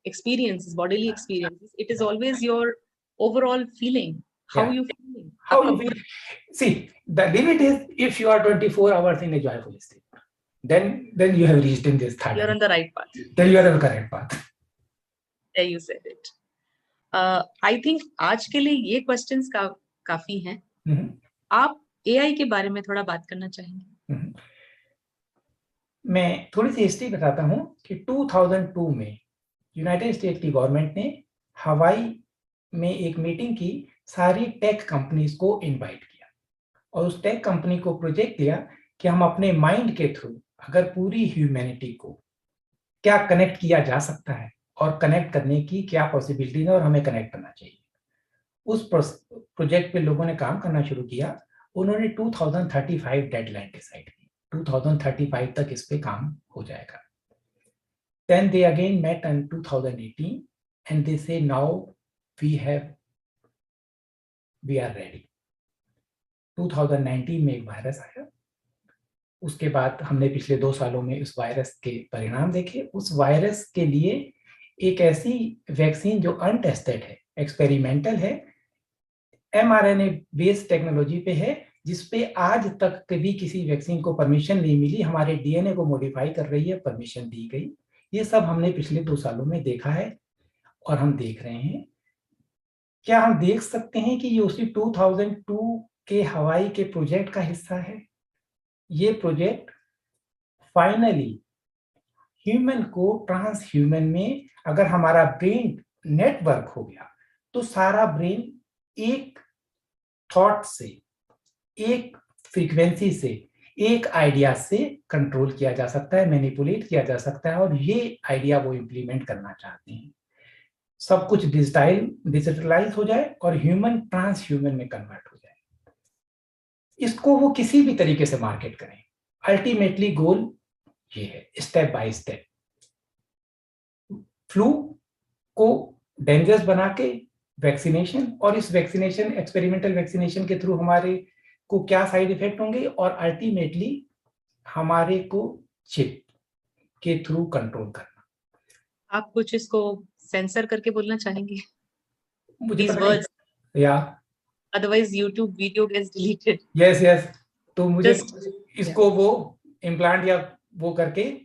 experiences, bodily experiences. It is always your overall feeling, how you feeling. How you feel. See, the limit is if you are 24 hours in a joyful state, then you have reached in this third. You're on the right path. Then you are on the correct path. There you said it. I think आज के लिए ये questions काफी हैं. आप AI के बारे में थोड़ा बात करना चाहेंगे? मैं थोड़ी सी हिस्ट्री बताता हूँ कि 2002 में यूनाइटेड स्टेट की गवर्नमेंट ने हवाई में एक मीटिंग की, सारी टेक कंपनीज को इनवाइट किया और उस टेक कंपनी को प्रोजेक्ट दिया कि हम अपने माइंड के थ्रू अगर पूरी ह्यूमैनिटी को क्या कनेक्ट किया जा सकता है और कनेक्ट करने की क्या पॉसिबिलिटी है और हमें कनेक्ट करना चाहिए। उस प्रोजेक्ट पे लोगों ने काम करना शुरू किया। उन्होंने 2035 डेडलाइन डिसाइड की, 2035 तक इस पे काम हो जाएगा। Then they again met in 2018 and they say now we are ready. 2019 में एक वायरस आया, उसके बाद हमने पिछले 2 सालों में उस वायरस के परिणाम देखे। उस वायरस के लिए एक ऐसी वैक्सीन जो अनटेस्टेड है, एक्सपेरिमेंटल है, mRNA बेस्ड टेक्नोलॉजी पे है, जिसपे आज तक कभी किसी वैक्सीन को परमिशन नहीं मिली। हमारे डीएनए को मॉडिफाई कर रही है, परमिशन दी गई। ये सब हमने पिछले 2 सालों में देखा है और हम देख रहे हैं। क्या हम देख सकते हैं कि ये उसी 2002 के हवाई के प्रोजेक्ट का हिस्सा है? ये प्रोजेक्ट फाइनली ह्यूमन को ट्रांस ह्यूमन में, अगर हमारा ब्रेन नेटवर्क हो गया तो सारा ब्रेन एक थॉट से, एक फ्रीक्वेंसी से, एक आइडिया से कंट्रोल किया जा सकता है, मैनिपुलेट किया जा सकता है। और ये आइडिया वो इम्प्लीमेंट करना चाहते हैं। सब कुछ डिजिटलाइज हो जाए और ह्यूमन ट्रांस ह्यूमन में कन्वर्ट हो जाए। इसको वो किसी भी तरीके से मार्केट करें, अल्टीमेटली गोल ये है, स्टेप बाय स्टेप। फ्लू को डेंजरस बना के वैक्सीनेशन, और इस वैक्सीनेशन, एक्सपेरिमेंटल वैक्सीनेशन के थ्रू हमारे को क्या साइड इफेक्ट होंगे, और अल्टीमेटली हमारे को चिप के थ्रू कंट्रोल करना। आप कुछ इसको सेंसर करके बोलना चाहेंगे? मुझे These words. या Otherwise YouTube video gets deleted. Yes तो मुझे इसको yeah. वो इम्प्लांट या वो करके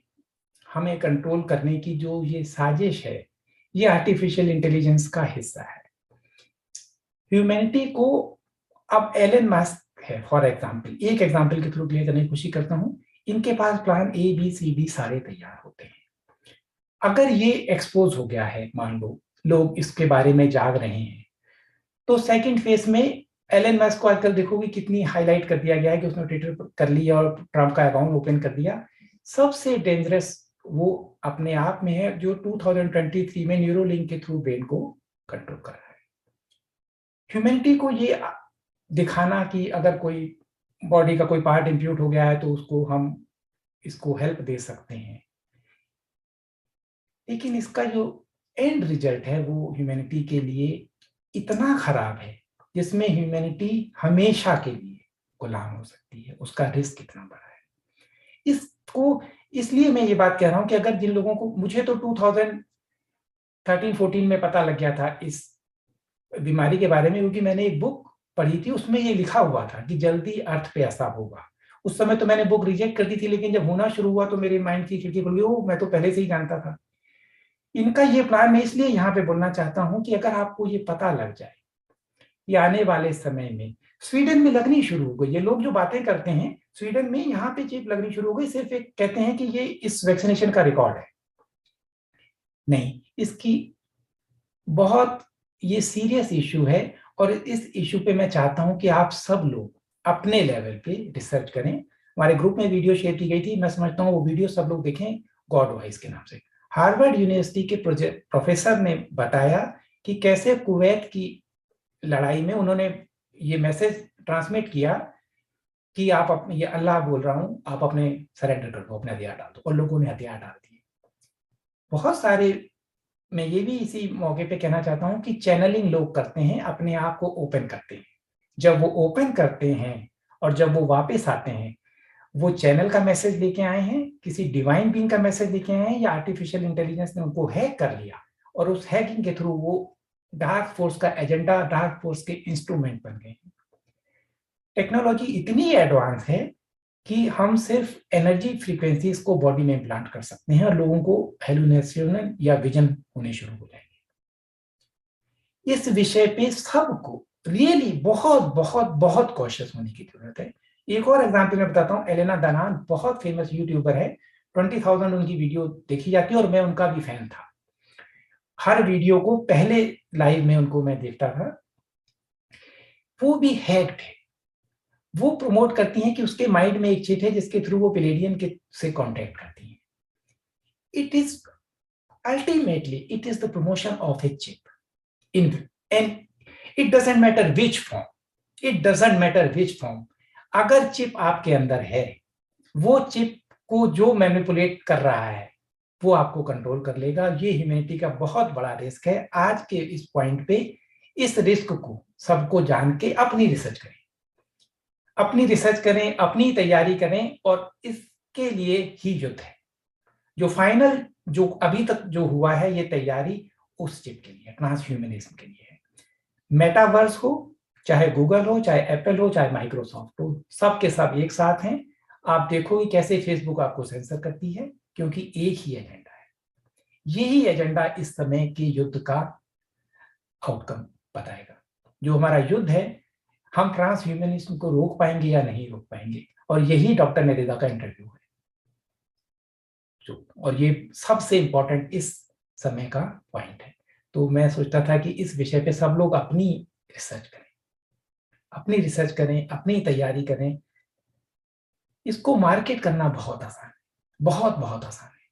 हमें कंट्रोल करने की जो ये साजिश है, ये आर्टिफिशियल इंटेलिजेंस का हिस्सा है। ह्यूमैनिटी को अब एलन मस्क है, फॉर एग्जाम्पल, एक एग्जाम्पल के थ्रू क्लियर करने की कोशिश करता हूँ। इनके पास प्लान ABCD सारे तैयार होते हैं। अगर ये एक्सपोज हो गया है, मान लो लोग इसके बारे में जाग रहे हैं, तो सेकंड फेज में एलन मस्क को आजकल देखोगे कितनी हाईलाइट कर दिया गया है कि उसने ट्विटर कर लिया और ट्रम्प का अकाउंट ओपन कर दिया। सबसे डेंजरस वो अपने आप में है जो 2023 में न्यूरोलिंक के थ्रू ब्रेन को कंट्रोल कर रहा है। ह्यूमैनिटी को ये दिखाना कि अगर कोई बॉडी का कोई पार्ट इम्प्यूट हो गया है तो उसको हम इसको हेल्प दे सकते हैं, लेकिन इसका जो एंड रिजल्ट है वो ह्यूमैनिटी के लिए इतना खराब है, जिसमें ह्यूमैनिटी हमेशा के लिए गुलाम हो सकती है। उसका रिस्क कितना बड़ा है। इसको इसलिए मैं ये बात कह रहा हूं कि अगर जिन लोगों को, मुझे तो 2013-14 में पता लग गया था इस बीमारी के बारे में, क्योंकि मैंने एक बुक पढ़ी थी, उसमें ये लिखा हुआ था कि जल्दी अर्थ पे ऐसा होगा। उस समय तो मैंने बुक रिजेक्ट कर दी थी, लेकिन जब होना शुरू हुआ तो मेरे माइंड की खिड़की खुल गई। ओ, मैं तो पहले से ही जानता था। इनका ये प्लान मैं इसलिए यहाँ पे बोलना चाहता हूँ कि अगर आपको ये पता लग जाए, ये आने वाले समय में स्वीडन में लगनी शुरू हो गई। ये लोग जो बातें करते हैं, स्वीडन में यहाँ पे चिप लगनी शुरू हो गई, सिर्फ एक कहते हैं कि ये इस वैक्सीनेशन का रिकॉर्ड है। नहीं, इसकी बहुत ये सीरियस इशू है, और इस इशू पे मैं चाहता हूं कि आप सब लोग अपने लेवल पे रिसर्च करें। हमारे ग्रुप में वीडियो शेयर की गई थी, मैं समझता हूँ वो वीडियो सब लोग देखें, गॉड वॉइस के नाम से। हार्वर्ड यूनिवर्सिटी के प्रोफेसर ने बताया कि कैसे कुवैत की लड़ाई में उन्होंने ये मैसेज ट्रांसमिट किया कि आप अपने, ये अल्लाह बोल रहा हूं, आप अपने सरेंडर कर दो, अपने हथियार डाल दो, और लोगों ने हथियार डाल दिए। बहुत सारे, मैं ये भी इसी मौके पे कहना चाहता हूं कि चैनलिंग लोग करते हैं, अपने आप को ओपन करते हैं। जब वो ओपन करते हैं और जब वो वापस आते हैं, वो चैनल का मैसेज लेके आए हैं, किसी डिवाइन बीइंग का मैसेज लेके आए हैं, या आर्टिफिशियल इंटेलिजेंस ने उनको हैक कर लिया और उस हैकिंग के थ्रू वो डार्क फोर्स का एजेंडा, डार्क फोर्स के इंस्ट्रूमेंट बन गए। टेक्नोलॉजी इतनी एडवांस है कि हम सिर्फ एनर्जी फ्रीक्वेंसीज को बॉडी में इम्प्लांट कर सकते हैं और लोगों को हेलुसिनेशन या विजन होने शुरू हो जाएंगे। इस विषय पे सबको रियली बहुत बहुत बहुत कॉशियस होने की जरूरत है। एक और एग्जांपल मैं बताता हूँ, एलेना दानान बहुत फेमस यूट्यूबर है, 20,000 उनकी वीडियो देखी जाती है और मैं उनका भी फैन था। हर वीडियो को पहले लाइव में उनको मैं देखता था। वो भी हैक्ड है। वो प्रमोट करती हैं कि उसके माइंड में एक चिप है जिसके थ्रू वो प्लेडियम के से कांटेक्ट करती हैं। It is ultimately it is the promotion of a chip in, and it doesn't matter which form, it doesn't matter which form. अगर चिप आपके अंदर है, वो चिप को जो मैनिपुलेट कर रहा है वो आपको कंट्रोल कर लेगा। ये ह्यूमैनिटी का बहुत बड़ा रिस्क है। आज के इस पॉइंट पे इस रिस्क को सबको जान के अपनी रिसर्च करें, अपनी तैयारी करें, और इसके लिए ही युद्ध है। जो फाइनल, जो अभी तक जो हुआ है, ये तैयारी उस चिप के लिए, ट्रांसह्यूमनिज्म के लिए है। मेटावर्स हो, चाहे गूगल हो, चाहे एप्पल हो, चाहे माइक्रोसॉफ्ट हो, सब के सब एक साथ हैं। आप देखोगे कैसे फेसबुक आपको सेंसर करती है, क्योंकि एक ही एजेंडा है। यही एजेंडा इस समय के युद्ध का आउटकम बताएगा। जो हमारा युद्ध है, हम ट्रांसह्यूमनिज्म को रोक पाएंगे या नहीं रोक पाएंगे, और यही डॉक्टर नरेगा का इंटरव्यू है और ये सबसे इंपॉर्टेंट इस समय का पॉइंट है। तो मैं सोचता था कि इस विषय पे सब लोग अपनी रिसर्च करें, अपनी तैयारी करें। इसको मार्केट करना बहुत आसान है, बहुत बहुत आसान है।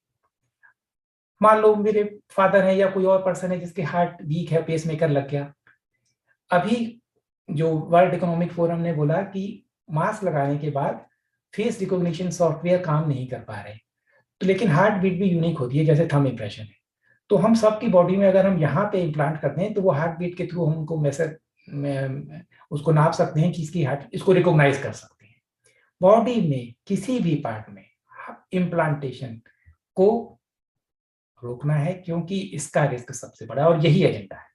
मान लो मेरे फादर है या कोई और पर्सन है जिसके हार्ट वीक है, पेसमेकर लग गया। अभी जो वर्ल्ड इकोनॉमिक फोरम ने बोला कि मास्क लगाने के बाद फेस रिकॉग्निशन सॉफ्टवेयर काम नहीं कर पा रहे, तो लेकिन हार्ट बीट भी यूनिक होती है, जैसे थंब इंप्रेशन है। तो हम सबकी बॉडी में अगर हम यहाँ पे इम्प्लांट करते हैं तो वो हार्ट बीट के थ्रू हम उनको उसको नाप सकते हैं कि इसकी हार्ट, इसको रिकॉग्नाइज कर सकते हैं। बॉडी में किसी भी पार्ट में इम्प्लांटेशन को रोकना है, क्योंकि इसका रिस्क सबसे बड़ा है और यही एजेंडा है।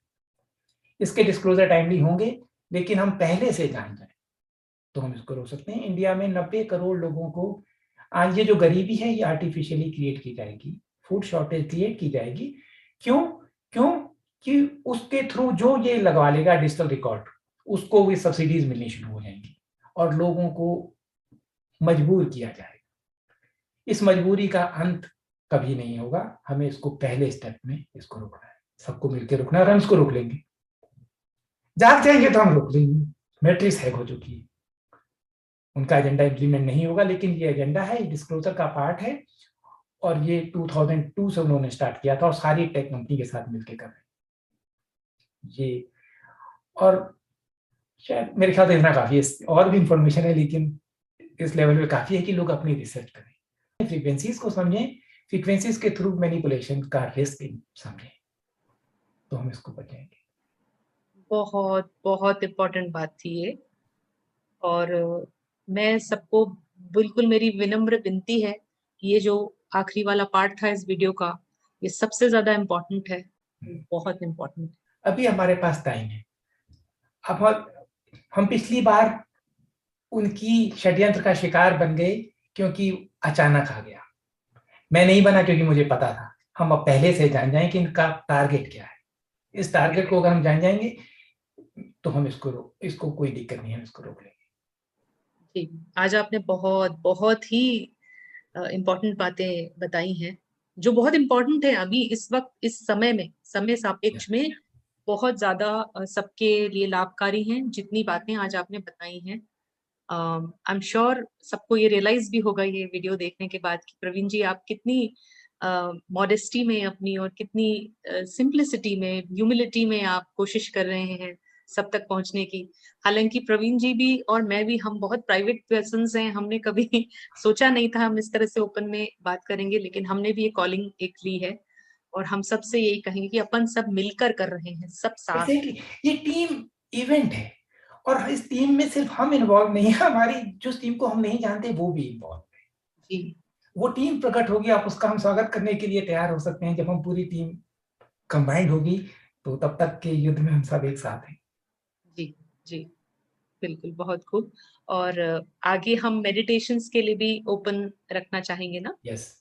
इसके डिस्क्लोजर टाइमली होंगे, लेकिन हम पहले से जान जाए तो हम इसको रोक सकते हैं। इंडिया में 90 करोड़ लोगों को आज ये जो गरीबी है ये आर्टिफिशियली क्रिएट की जाएगी, फूड शॉर्टेज क्रिएट की जाएगी। क्यों कि उसके थ्रू जो ये लगवा लेगा डिजिटल रिकॉर्ड, उसको भी सब्सिडीज मिलनी शुरू हो जाएंगी और लोगों को मजबूर किया जाएगा। इस मजबूरी का अंत कभी नहीं होगा। हमें इसको पहले स्टेप में इसको रोकना है, सबको मिलकर रोकना है और हम इसको रोक लेंगे। जाग जाएंगे तो हम रोक लेंगे। मैट्रिक्स हैक हो चुकी है, उनका एजेंडा इम्प्लीमेंट नहीं होगा, लेकिन ये एजेंडा है, ये डिस्क्लोजर का पार्ट है और ये 2002 से उन्होंने स्टार्ट किया था और सारी टेक कंपनी के साथ मिलकर कर रहे हैं ये। और शायद मेरे ख्याल से इतना काफी है, और भी इंफॉर्मेशन है, लेकिन इस लेवल पे काफी है कि लोग अपनी रिसर्च करें, फ्रीक्वेंसीज को समझें, फ्रीक्वेंसीज के थ्रू मैनिपुलेशन का रिस्क समझें, तो हम इसको बचाएंगे। बहुत बहुत इम्पोर्टेंट बात थी ये, और मैं सबको बिल्कुल मेरी विनम्र विनती है कि ये जो आखिरी वाला पार्ट था इस वीडियो का, ये सबसे ज्यादा इम्पोर्टेंट है, बहुत इम्पोर्टेंट। अभी हमारे पास टाइम है। अब हम पिछली बार उनकी षड्यंत्र का शिकार बन गए क्योंकि अचानक आ गया। मैं नहीं बना क्योंकि मुझे पता था। हम अब पहले से जान जाएं कि इनका टारगेट क्या है। इस टारगेट को अगर हम जान जाएंगे तो हम इसको कोई दिक्कत नहीं है, हम इसको रोक लेंगे। जी, आज आपने बहुत बहुत ही इम्पोर्टेंट बातें बताई हैं, जो बहुत इम्पोर्टेंट है अभी इस वक्त, इस समय में, समय सापेक्ष में बहुत ज्यादा सबके लिए लाभकारी हैं। जितनी बातें आज आपने बताई हैं, आई एम श्योर सबको ये रियलाइज भी होगा ये वीडियो देखने के बाद कि प्रवीण जी आप कितनी मॉडेस्टी में अपनी, और कितनी सिंप्लिसिटी में, ह्यूमिलिटी में आप कोशिश कर रहे हैं सब तक पहुंचने की। हालांकि प्रवीण जी भी और मैं भी, हम बहुत प्राइवेट पर्सन्स हैं, हमने कभी सोचा नहीं था हम इस तरह से ओपन में बात करेंगे, लेकिन हमने भी ये कॉलिंग एक ली है और हम सबसे यही कहेंगे कि अपन सब मिलकर कर रहे हैं, सब साथ। ये टीम इवेंट है और इस टीम में सिर्फ हम इन्वॉल्व नहीं है, हमारी जो टीम को हम नहीं जानते वो भी इन्वॉल्व है। जी, वो टीम प्रकट होगी, आप उसका हम स्वागत करने के लिए तैयार हो सकते हैं जब हम पूरी टीम कंबाइंड होगी तो तब तक के युद्ध में हम सब एक साथ हैं। जी जी, बिल्कुल, बहुत खूब। और आगे हम मेडिटेशंस के लिए भी ओपन रखना चाहेंगे ना? यस।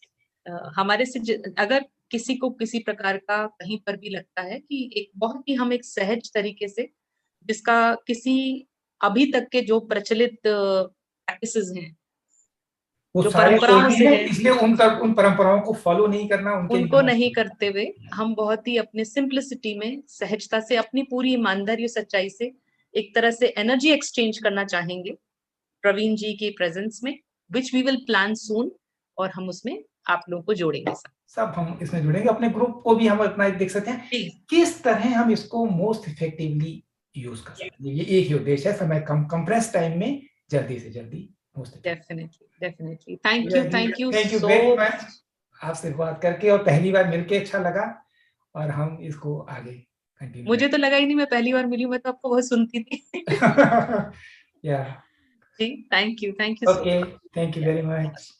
हमारे से अगर किसी को किसी प्रकार का कहीं पर भी लगता है कि एक बहुत ही हम एक सहज तरीके से, जिसका किसी अभी तक के जो प्रचलित प्रैक्टिसेस हैं, वो जो सारे परंपराओं चोटी से हैं, है, इसलिए उन परंपराओं को फॉलो नहीं करना उनके लिए उनको हम नहीं करते हुए हम बहुत ही अपने सिंप्लिसिटी में, सहजता से, अपनी पूरी ईमानदारी और सच्चाई से एक तरह से एनर्जी एक्सचेंज करना चाहेंगे प्रवीण जी के प्रेजेंस में, विच वी विल प्लान सून, और हम उसमें आप लोगों को जोड़ेंगे सब हम इसमें जुड़ेंगे। अपने ग्रुप को भी हम अपना देख सकते हैं किस तरह हम इसको मोस्ट इफेक्टिवली यूज कर सकते हैं। ये एक ही उद्देश्य है, समय कम, कंप्रेस टाइम में जल्दी से जल्दी most. Definitely thank you thank you so very much. Much आपसे बात करके, और पहली बार मिलके अच्छा लगा, और हम इसको आगे कंटिन्यू मुझे तो लगा ही नहीं मैं पहली बार मिली हूँ, मैं तो आपको बहुत सुनती थी। या जी, thank you so okay, much. Thank you very much.